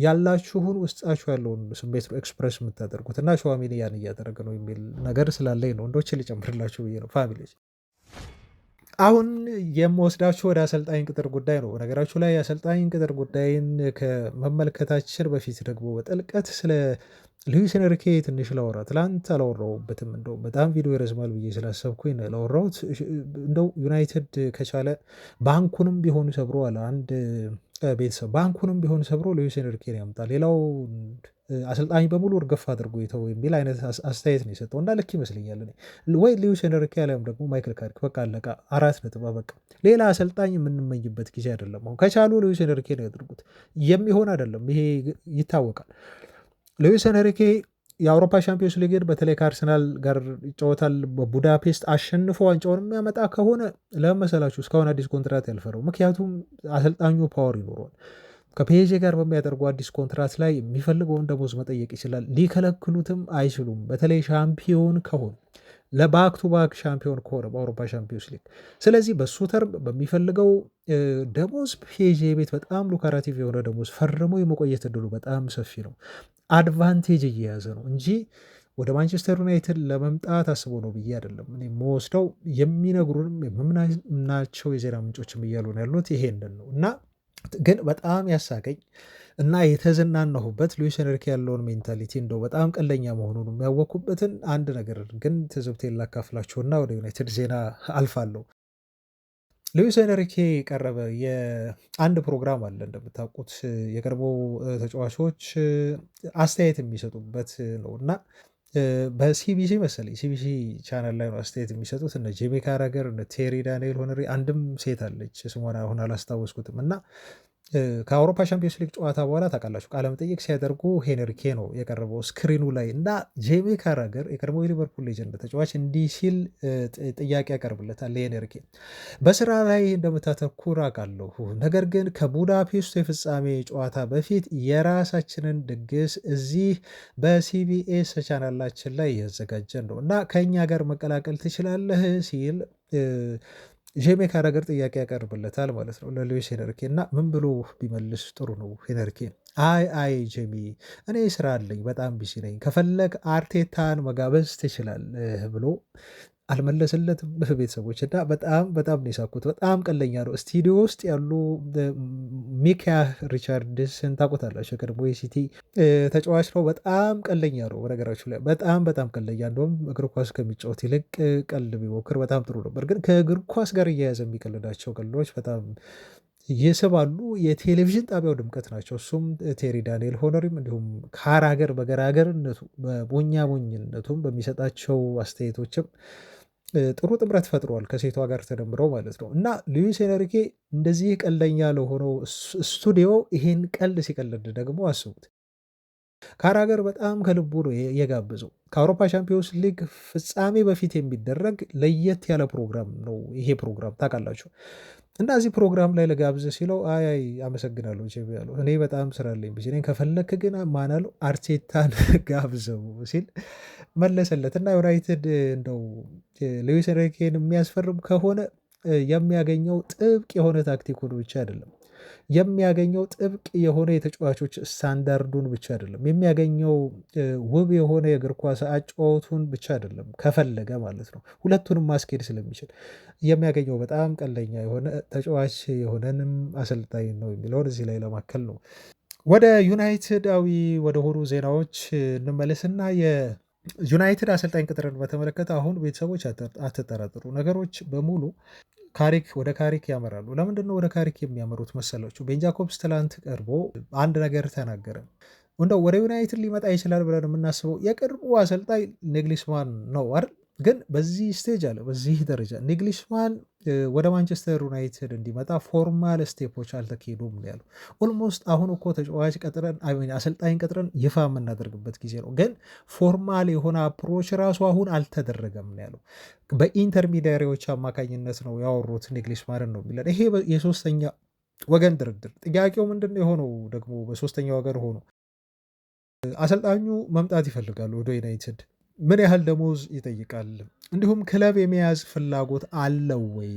ያላችሁን ውስጣችሁ ያለውን ስሜት ኤክስፕረስ የምታደርጉት እና ሸዋሜኒ ያን እያደረገ ነው የሚል ነገር ስላለኝ ነው። እንደችን ሊጨምርላችሁ ብዬ ነው ፋሚሊ። አሁን የምወስዳችሁ ወደ አሰልጣኝ ቅጥር ጉዳይ ነው። ነገራችሁ ላይ የአሰልጣኝ ቅጥር ጉዳይን ከመመልከታችን በፊት ደግሞ በጥልቀት ስለ ሉዊስ ኤንሪኬ ትንሽ ላወራ። ትላንት አላወራሁበትም፣ እንደው በጣም ቪዲዮ ይረዝማል ብዬ ስላሰብኩኝ ላወራሁት። እንደው ዩናይትድ ከቻለ ባንኩንም ቢሆኑ ሰብሮ አለ አንድ ቤተሰብ ባንኩንም ቢሆን ሰብሮ ሉዊስ ኤንሪኬን ያምጣል፣ ሌላው አሰልጣኝ በሙሉ እርገፍ አድርጎ ይተው የሚል አይነት አስተያየት ነው የሰጠው እና ልክ ይመስለኛል። ወይ ሉዊስ ኤንሪኬ አሊያም ደግሞ ማይክል ካሪክ በቃ አለቃ 4 ነጥብ በቃ ሌላ አሰልጣኝ የምንመኝበት ጊዜ አይደለም። አሁን ከቻሉ ሉዊስ ኤንሪኬ ነው ያድርጉት። የሚሆን አይደለም ይሄ ይታወቃል። ሉዊስ ኤንሪኬ የአውሮፓ ሻምፒዮንስ ሊግን በተለይ ከአርሰናል ጋር ይጫወታል። በቡዳፔስት አሸንፎ ዋንጫውን የሚያመጣ ከሆነ ለመሰላችሁ እስካሁን አዲስ ኮንትራት ያልፈረው፣ ምክንያቱም አሰልጣኙ ፓወር ይኖረዋል። ከፔጄ ጋር በሚያደርጉ አዲስ ኮንትራት ላይ የሚፈልገውን ደሞዝ መጠየቅ ይችላል። ሊከለክሉትም አይችሉም። በተለይ ሻምፒዮን ከሆነ ለባክ ቱ ባክ ሻምፒዮን ከሆነ በአውሮፓ ሻምፒዮንስ ሊግ። ስለዚህ በሱ ተርም በሚፈልገው ደሞዝ ፔጄ ቤት በጣም ሉካራቲቭ የሆነ ደሞዝ ፈርሞ የመቆየት እድሉ በጣም ሰፊ ነው። አድቫንቴጅ እየያዘ ነው እንጂ ወደ ማንቸስተር ዩናይትድ ለመምጣት አስቦ ነው ብዬ አይደለም እኔ የምወስደው። የሚነግሩንም የምናቸው የዜና ምንጮችም እያሉ ነው ያሉት ይሄንን ነው እና ግን በጣም ያሳቀኝ እና የተዝናናሁበት ሉዊስ ኤንሪኬ ያለውን ሜንታሊቲ እንደው በጣም ቀለኛ መሆኑን የሚያወቅኩበትን አንድ ነገር ግን ትዝብቴን ላካፍላችሁና ወደ ዩናይትድ ዜና አልፋለሁ። ሉዊስ ኤንሪኬ ቀረበ። የአንድ ፕሮግራም አለ እንደምታውቁት የቀድሞ ተጫዋቾች አስተያየት የሚሰጡበት ነው እና በሲቢሲ መሰለኝ ሲቢሲ ቻናል ላይ ነው አስተያየት የሚሰጡት እነ ጄሚ ካራገር እነ ቴሪ ዳንኤል ሆነሪ አንድም ሴት አለች ስሟን አሁን አላስታወስኩትም እና ከአውሮፓ ሻምፒዮንስ ሊግ ጨዋታ በኋላ ታውቃላችሁ ቃለመጠይቅ ሲያደርጉ ሄንሪኬ ነው የቀረበው ስክሪኑ ላይ እና ጄሚ ካራገር የቀድሞ የሊቨርፑል ሌጀንድ ተጫዋች እንዲህ ሲል ጥያቄ ያቀርብለታል ለሄንሪኬ። በስራ ላይ እንደምታተኩር አውቃለሁ፣ ነገር ግን ከቡዳፔስቱ የፍጻሜ ጨዋታ በፊት የራሳችንን ድግስ እዚህ በሲቢኤስ ቻናላችን ላይ ያዘጋጀን ነው እና ከእኛ ጋር መቀላቀል ትችላለህ ሲል ጄሜ ካራገር ጥያቄ ያቀርብለታል ማለት ነው ለሉዊስ ሄነሪኬ እና ምን ብሎ ቢመልስ ጥሩ ነው ሄነሪኬ? አይ ጄሚ እኔ ስራ አለኝ በጣም ቢሲ ነኝ፣ ከፈለግ አርቴታን መጋበዝ ትችላለህ ብሎ አልመለስለትም። ቤተሰቦች እና በጣም ነው የሳኩት። በጣም ቀለኛ ነው። ስቱዲዮ ውስጥ ያሉ ሚኪያ ሪቻርድስን ታውቁታላችሁ? የቀድሞ የሲቲ ተጫዋች ነው። በጣም ቀለኛ ነው። በነገራችሁ ላይ በጣም ቀለኛ፣ እንደውም እግር ኳስ ከሚጫወት ይልቅ ቀልድ ቢሞክር በጣም ጥሩ ነበር። ግን ከእግር ኳስ ጋር እያያዘ የሚቀልዳቸው ቀልዶች በጣም ይስባሉ። የቴሌቪዥን ጣቢያው ድምቀት ናቸው። እሱም ቴሪ ዳንኤል ሆነሪም እንዲሁም ካራገር በገራገርነቱ በሞኛሞኝነቱም በሚሰጣቸው አስተያየቶችም ጥሩ ጥምረት ፈጥሯል ከሴቷ ጋር ተደምረው ማለት ነው። እና ሉዊስ ኤንሪኬ እንደዚህ ቀልደኛ ለሆነው ስቱዲዮ ይሄን ቀልድ ሲቀልድ ደግሞ አስቡት። ካራገር በጣም ከልቡ ነው የጋበዘው። ከአውሮፓ ቻምፒዮንስ ሊግ ፍጻሜ በፊት የሚደረግ ለየት ያለ ፕሮግራም ነው ይሄ ፕሮግራም ታውቃላችሁ። እና እዚህ ፕሮግራም ላይ ለጋብዝ ሲለው አይ አመሰግናለሁ ቼቢ ያለው እኔ በጣም ስራ አለኝ ብዬ ከፈለክ ግን ማን አለው አርቴታን ጋብዘው ሲል መለሰለት። እና ዩናይትድ እንደው ሉዊስ ኤንሪኬን የሚያስፈርም ከሆነ የሚያገኘው ጥብቅ የሆነ ታክቲኩን ብቻ አይደለም የሚያገኘው ጥብቅ የሆነ የተጫዋቾች ስታንዳርዱን ብቻ አይደለም የሚያገኘው ውብ የሆነ የእግር ኳስ አጫወቱን ብቻ አይደለም፣ ከፈለገ ማለት ነው ሁለቱንም ማስኬድ ስለሚችል የሚያገኘው በጣም ቀለኛ የሆነ ተጫዋች የሆነንም አሰልጣኝ ነው የሚለውን እዚህ ላይ ለማከል ነው። ወደ ዩናይትዳዊ ወደ ሆኑ ዜናዎች እንመለስና የዩናይትድ አሰልጣኝ ቅጥርን በተመለከተ አሁን ቤተሰቦች አትጠራጥሩ፣ ነገሮች በሙሉ ወደ ካሪክ ያመራሉ። ለምንድን ነው ወደ ካሪክ የሚያመሩት መሰላችሁ? ቤን ጃኮብስ ትላንት ቀርቦ አንድ ነገር ተናገረ። እንደው ወደ ዩናይትድ ሊመጣ ይችላል ብለን የምናስበው የቅርቡ አሰልጣኝ ኔግሊስማን ነው አይደል? ግን በዚህ ስቴጅ አለ በዚህ ደረጃ ኔግሊስማን ወደ ማንቸስተር ዩናይትድ እንዲመጣ ፎርማል ስቴፖች አልተካሄዱም ነው ያለው። ኦልሞስት አሁን እኮ ተጫዋች ቀጥረን አሰልጣኝ ቀጥረን ይፋ የምናደርግበት ጊዜ ነው፣ ግን ፎርማል የሆነ አፕሮች ራሱ አሁን አልተደረገም ነው ያለው። በኢንተርሚዲያሪዎች አማካኝነት ነው ያወሩት ኔግሊስማንን ነው የሚለን። ይሄ የሶስተኛ ወገን ድርድር ጥያቄው ምንድን ነው የሆነው? ደግሞ በሶስተኛ ወገን ሆኖ አሰልጣኙ መምጣት ይፈልጋሉ ወደ ዩናይትድ፣ ምን ያህል ደሞዝ ይጠይቃል? እንዲሁም ክለብ የመያዝ ፍላጎት አለው ወይ?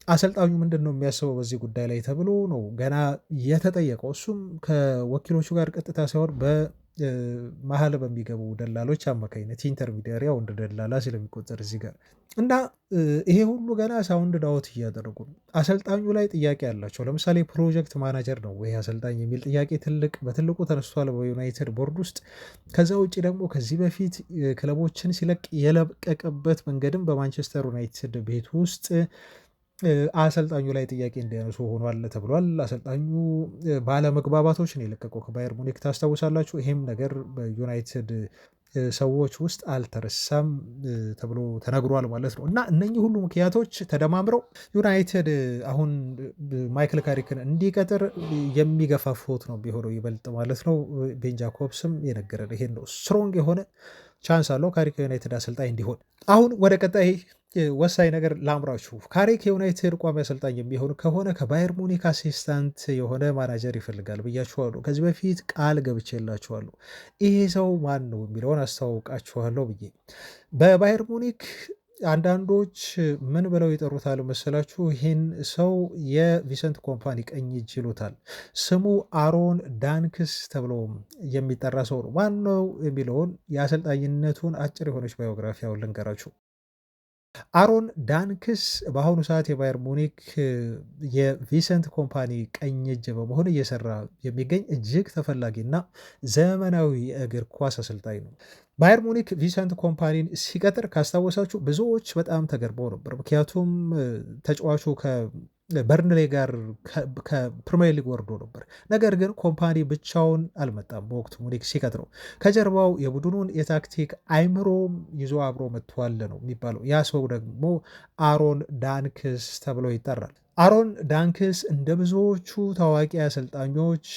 አሰልጣኙ ምንድን ነው የሚያስበው በዚህ ጉዳይ ላይ ተብሎ ነው ገና የተጠየቀው። እሱም ከወኪሎቹ ጋር ቀጥታ ሳይሆን በመሀል በሚገቡ ደላሎች አማካኝነት ኢንተርሚዲያሪ እንደ ደላላ ስለሚቆጠር እዚህ ጋር እና ይሄ ሁሉ ገና ሳውንድ ዳውት እያደረጉ ነው። አሰልጣኙ ላይ ጥያቄ ያላቸው ለምሳሌ ፕሮጀክት ማናጀር ነው ወይ አሰልጣኝ የሚል ጥያቄ በትልቁ ተነስቷል በዩናይትድ ቦርድ ውስጥ። ከዛ ውጭ ደግሞ ከዚህ በፊት ክለቦችን ሲለቅ የለቀቀበት መንገድም በማንቸስተር ዩናይትድ ቤት ውስጥ አሰልጣኙ ላይ ጥያቄ እንዲያነሱ ሆኗል ተብሏል። አሰልጣኙ ባለመግባባቶች ነው የለቀቀው ከባየር ሙኒክ ታስታውሳላችሁ። ይሄም ነገር በዩናይትድ ሰዎች ውስጥ አልተረሳም ተብሎ ተነግሯል ማለት ነው። እና እነኚህ ሁሉ ምክንያቶች ተደማምረው ዩናይትድ አሁን ማይክል ካሪክን እንዲቀጥር የሚገፋፉት ነው ቢሆነው ይበልጥ ማለት ነው። ቤን ጃኮብስም የነገረን ይሄን ነው። ስትሮንግ የሆነ ቻንስ አለው ካሪክ ዩናይትድ አሰልጣኝ እንዲሆን። አሁን ወደ ቀጣይ ወሳኝ ነገር ላምራችሁ። ካሪክ የዩናይትድ ቋሚ አሰልጣኝ የሚሆን ከሆነ ከባየር ሙኒክ አሲስታንት የሆነ ማናጀር ይፈልጋል ብያችኋለሁ። ከዚህ በፊት ቃል ገብቼላችኋለሁ። ይሄ ሰው ማን ነው የሚለውን አስታውቃችኋለሁ ብዬ በባየር ሙኒክ አንዳንዶች ምን ብለው ይጠሩታል መሰላችሁ? ይህን ሰው የቪሰንት ኮምፓኒ ቀኝ እጅ ይሉታል። ስሙ አሮን ዳንክስ ተብሎ የሚጠራ ሰው ነው። ማን ነው የሚለውን የአሰልጣኝነቱን አጭር የሆነች ባዮግራፊ አሁን ልንገራችሁ። አሮን ዳንክስ በአሁኑ ሰዓት የባየር ሙኒክ የቪሰንት ኮምፓኒ ቀኝ እጅ በመሆን እየሰራ የሚገኝ እጅግ ተፈላጊና ዘመናዊ የእግር ኳስ አሰልጣኝ ነው። ባየር ሙኒክ ቪሰንት ኮምፓኒን ሲቀጥር ካስታወሳችሁ ብዙዎች በጣም ተገርመው ነበር። ምክንያቱም ተጫዋቹ በርንሌ ጋር ከፕሪሚየር ሊግ ወርዶ ነበር። ነገር ግን ኮምፓኒ ብቻውን አልመጣም። በወቅቱ ሙኒክ ሲቀጥረው ከጀርባው የቡድኑን የታክቲክ አይምሮም ይዞ አብሮ መጥቷል ነው የሚባለው። ያ ሰው ደግሞ አሮን ዳንክስ ተብሎ ይጠራል። አሮን ዳንክስ እንደ ብዙዎቹ ታዋቂ አሰልጣኞች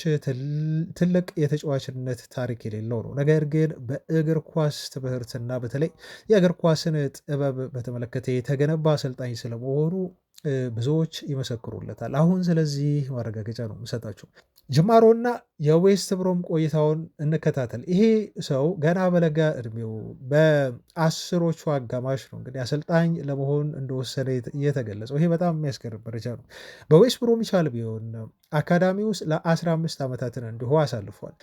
ትልቅ የተጫዋችነት ታሪክ የሌለው ነው። ነገር ግን በእግር ኳስ ትምህርትና በተለይ የእግር ኳስን ጥበብ በተመለከተ የተገነባ አሰልጣኝ ስለመሆኑ ብዙዎች ይመሰክሩለታል። አሁን ስለዚህ ማረጋገጫ ነው የምሰጣቸው። ጅማሮና የዌስት ብሮም ቆይታውን እንከታተል። ይሄ ሰው ገና በለጋ እድሜው በአስሮቹ አጋማሽ ነው እንግዲህ አሰልጣኝ ለመሆን እንደወሰነ እየተገለጸው። ይሄ በጣም የሚያስገርም ደረጃ ነው። በዌስት ብሮሚች አልቢዮን አካዳሚ ውስጥ ለ15 ዓመታትን እንዲሁ አሳልፏል።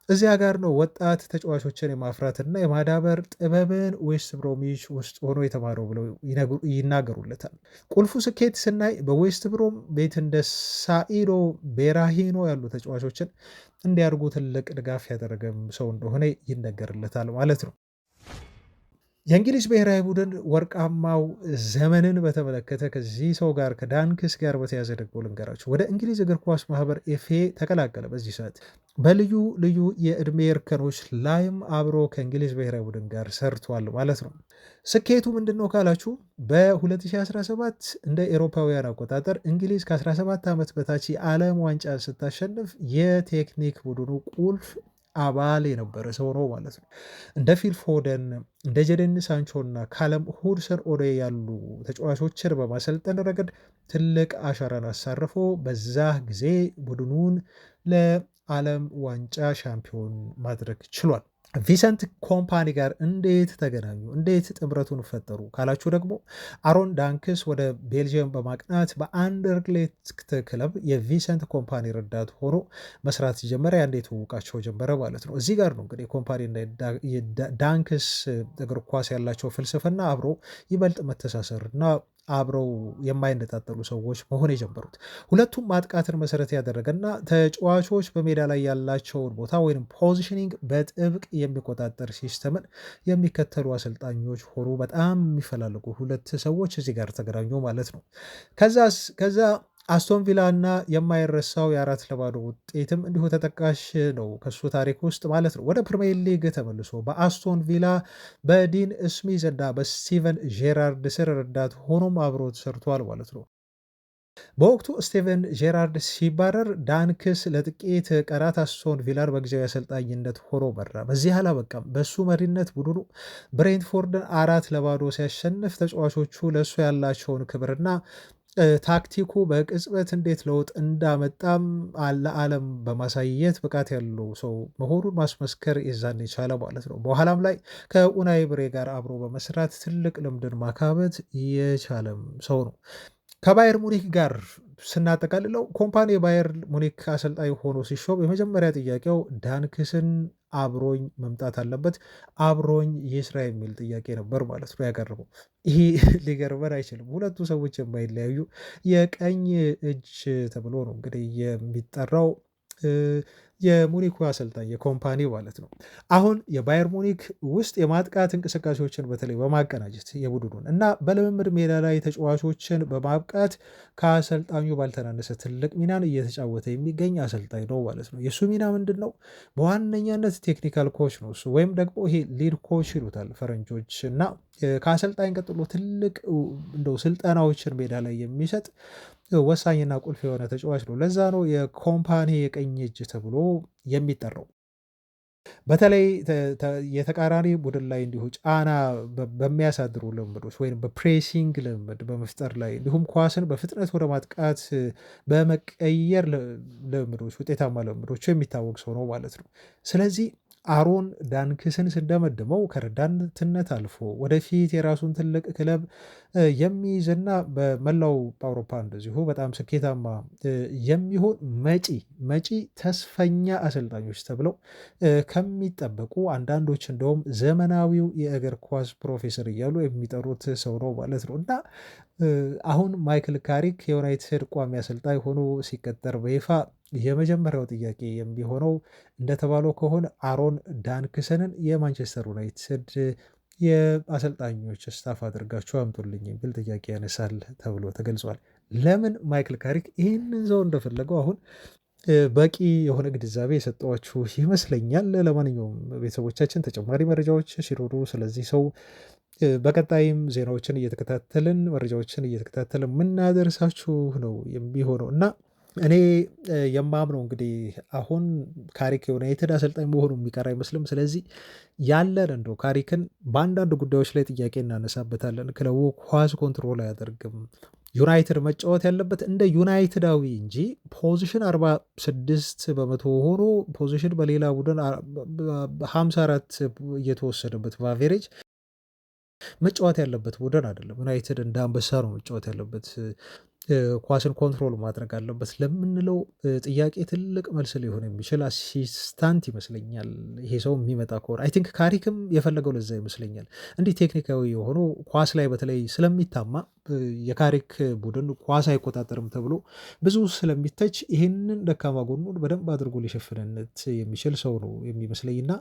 እዚያ ጋር ነው ወጣት ተጫዋቾችን የማፍራትና የማዳበር ጥበብን ዌስት ብሮሚች ውስጥ ሆኖ የተማረው ብለው ይናገሩለታል። ቁልፉ ስኬት ስናይ በዌስት ብሮም ቤት እንደ ሳኢዶ ቤራሂኖ ያሉ ተጫዋቾችን እንዲያድጉ ትልቅ ድጋፍ ያደረገም ሰው እንደሆነ ይነገርለታል ማለት ነው። የእንግሊዝ ብሔራዊ ቡድን ወርቃማው ዘመንን በተመለከተ ከዚህ ሰው ጋር ከዳንክስ ጋር በተያዘ ደግሞ ልንገራቸው። ወደ እንግሊዝ እግር ኳስ ማህበር ኤፍኤ ተቀላቀለ። በዚህ ሰዓት በልዩ ልዩ የዕድሜ እርከኖች ላይም አብሮ ከእንግሊዝ ብሔራዊ ቡድን ጋር ሰርቷል ማለት ነው። ስኬቱ ምንድን ነው ካላችሁ በ2017 እንደ ኤሮፓውያን አቆጣጠር እንግሊዝ ከ17 ዓመት በታች የዓለም ዋንጫ ስታሸንፍ የቴክኒክ ቡድኑ ቁልፍ አባል የነበረ ሰው ነው ማለት ነው። እንደ ፊል ፎደን እንደ ጀደን ሳንቾ እና ካለም ሁድሰን ኦዴ ያሉ ተጫዋቾችን በማሰልጠን ረገድ ትልቅ አሻራን አሳርፎ በዛ ጊዜ ቡድኑን ለዓለም ዋንጫ ሻምፒዮን ማድረግ ችሏል። ቪሰንት ኮምፓኒ ጋር እንዴት ተገናኙ? እንዴት ጥምረቱን ፈጠሩ ካላችሁ ደግሞ አሮን ዳንክስ ወደ ቤልጅየም በማቅናት በአንደርሌክት ክለብ የቪሰንት ኮምፓኒ ረዳት ሆኖ መስራት ጀመረ። ያንዴ ትውውቃቸው ጀመረ ማለት ነው። እዚህ ጋር ነው እንግዲህ ኮምፓኒ ዳንክስ እግር ኳስ ያላቸው ፍልስፍና አብሮ ይበልጥ መተሳሰር እና አብረው የማይነጣጠሉ ሰዎች መሆን የጀመሩት። ሁለቱም ማጥቃትን መሰረት ያደረገና ተጫዋቾች በሜዳ ላይ ያላቸውን ቦታ ወይም ፖዚሽኒንግ በጥብቅ የሚቆጣጠር ሲስተምን የሚከተሉ አሰልጣኞች ሆኑ። በጣም የሚፈላለጉ ሁለት ሰዎች እዚህ ጋር ተገናኙ ማለት ነው። ከዛ አስቶን ቪላ እና የማይረሳው የ4-0 ውጤትም እንዲሁ ተጠቃሽ ነው ከሱ ታሪክ ውስጥ ማለት ነው። ወደ ፕሪሚየር ሊግ ተመልሶ በአስቶን ቪላ በዲን ስሚዝ እና በስቲቨን ጄራርድ ስር ረዳት ሆኖም አብሮ ተሰርቷል ማለት ነው። በወቅቱ ስቲቨን ጄራርድ ሲባረር ዳንክስ ለጥቂት ቀናት አስቶን ቪላን በጊዜያዊ አሰልጣኝነት ሆኖ መራ። በዚህ አላበቃም። በሱ መሪነት ቡድኑ ብሬንትፎርድን 4-0 ሲያሸንፍ ተጫዋቾቹ ለእሱ ያላቸውን ክብርና ታክቲኩ በቅጽበት እንዴት ለውጥ እንዳመጣም ለዓለም በማሳየት ብቃት ያለው ሰው መሆኑን ማስመስከር የዛን የቻለ ማለት ነው። በኋላም ላይ ከኡናይ ብሬ ጋር አብሮ በመስራት ትልቅ ልምድን ማካበት የቻለም ሰው ነው። ከባየር ሙኒክ ጋር ስናጠቃልለው ኮምፓኒ የባየር ሙኒክ አሰልጣኝ ሆኖ ሲሾም የመጀመሪያ ጥያቄው ዳንክስን አብሮኝ መምጣት አለበት፣ አብሮኝ ይስራ የሚል ጥያቄ ነበር ማለት ነው ያቀረበው። ይህ ሊገርመን አይችልም። ሁለቱ ሰዎች የማይለያዩ የቀኝ እጅ ተብሎ ነው እንግዲህ የሚጠራው የሙኒኩ አሰልጣኝ የኮምፓኒ ማለት ነው። አሁን የባየር ሙኒክ ውስጥ የማጥቃት እንቅስቃሴዎችን በተለይ በማቀናጀት የቡድኑን እና በልምምድ ሜዳ ላይ ተጫዋቾችን በማብቃት ከአሰልጣኙ ባልተናነሰ ትልቅ ሚናን እየተጫወተ የሚገኝ አሰልጣኝ ነው ማለት ነው። የእሱ ሚና ምንድን ነው? በዋነኛነት ቴክኒካል ኮች ነው እሱ፣ ወይም ደግሞ ይሄ ሊድ ኮች ይሉታል ፈረንጆች እና ከአሰልጣኝ ቀጥሎ ትልቅ እንደው ስልጠናዎችን ሜዳ ላይ የሚሰጥ ወሳኝና ቁልፍ የሆነ ተጫዋች ነው። ለዛ ነው የኮምፓኒ የቀኝ እጅ ተብሎ የሚጠራው። በተለይ የተቃራኒ ቡድን ላይ እንዲሁ ጫና በሚያሳድሩ ልምዶች ወይም በፕሬሲንግ ልምድ በመፍጠር ላይ እንዲሁም ኳስን በፍጥነት ወደ ማጥቃት በመቀየር ልምዶች ውጤታማ ልምዶች የሚታወቅ ሰው ነው ማለት ነው። ስለዚህ አሮን ዳንክስን ስንደመድመው ከረዳትነት አልፎ ወደፊት የራሱን ትልቅ ክለብ የሚይዝና በመላው አውሮፓ እንደዚሁ በጣም ስኬታማ የሚሆን መጪ ተስፈኛ አሰልጣኞች ተብለው ከሚጠበቁ አንዳንዶች እንደውም ዘመናዊው የእግር ኳስ ፕሮፌሰር እያሉ የሚጠሩት ሰው ነው ማለት ነው። እና አሁን ማይክል ካሪክ የዩናይትድ ቋሚ አሰልጣኝ ሆኖ ሲቀጠር በይፋ የመጀመሪያው ጥያቄ የሚሆነው እንደተባለው ከሆነ አሮን ዳንክሰንን የማንቸስተር ዩናይትድ የአሰልጣኞች ስታፍ አድርጋችሁ አምጡልኝ የሚል ጥያቄ ያነሳል ተብሎ ተገልጿል። ለምን ማይክል ካሪክ ይህንን ሰው እንደፈለገው አሁን በቂ የሆነ ግንዛቤ የሰጠዋችሁ ይመስለኛል። ለማንኛውም ቤተሰቦቻችን ተጨማሪ መረጃዎች ሲኖሩ ስለዚህ ሰው በቀጣይም ዜናዎችን እየተከታተልን መረጃዎችን እየተከታተልን የምናደርሳችሁ ነው የሚሆነው እና እኔ የማምነው እንግዲህ አሁን ካሪክ ዩናይትድ አሰልጣኝ መሆኑ የሚቀር አይመስልም። ስለዚህ ያለን እንደው ካሪክን በአንዳንድ ጉዳዮች ላይ ጥያቄ እናነሳበታለን። ክለቡ ኳስ ኮንትሮል አያደርግም፣ ዩናይትድ መጫወት ያለበት እንደ ዩናይትዳዊ እንጂ ፖዚሽን 46 በመቶ ሆኖ ፖዚሽን በሌላ ቡድን 54 እየተወሰደበት በአቬሬጅ መጫወት ያለበት ቡድን አይደለም። ዩናይትድ እንደ አንበሳ ነው መጫወት ያለበት። ኳስን ኮንትሮል ማድረግ አለበት ለምንለው ጥያቄ ትልቅ መልስ ሊሆን የሚችል አሲስታንት ይመስለኛል። ይሄ ሰው የሚመጣ ከሆነ አይ ቲንክ ካሪክም የፈለገው ለዛ ይመስለኛል። እንዲህ ቴክኒካዊ የሆኑ ኳስ ላይ በተለይ ስለሚታማ የካሪክ ቡድን ኳስ አይቆጣጠርም ተብሎ ብዙ ስለሚተች ይህንን ደካማ ጎኑን በደንብ አድርጎ ሊሸፍንነት የሚችል ሰው ነው የሚመስለኝ እና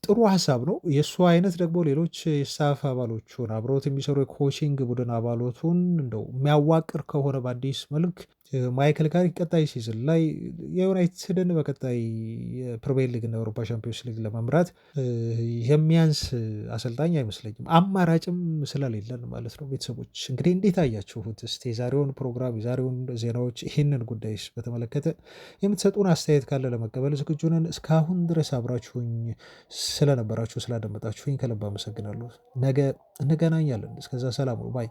ጥሩ ሀሳብ ነው። የእሱ አይነት ደግሞ ሌሎች የስታፍ አባሎቹን አብረውት የሚሰሩ የኮቺንግ ቡድን አባሎቱን እንደው የሚያዋቅር ከሆነ በአዲስ መልክ ማይክል ካሪክ ቀጣይ ሲዝን ላይ የዩናይትድን በቀጣይ የፕሪሚየር ሊግ እና የአውሮፓ ሻምፒዮንስ ሊግ ለመምራት የሚያንስ አሰልጣኝ አይመስለኝም። አማራጭም ስለሌለን ማለት ነው። ቤተሰቦች እንግዲህ እንዴት አያችሁት? እስቲ የዛሬውን ፕሮግራም የዛሬውን ዜናዎች ይህንን ጉዳይስ በተመለከተ የምትሰጡን አስተያየት ካለ ለመቀበል ዝግጁ ነን። እስካሁን ድረስ አብራችሁኝ ስለነበራችሁ ስላደመጣችሁኝ ከልብ አመሰግናለሁ። ነገ እንገናኛለን። እስከዛ ሰላም ነው ባይ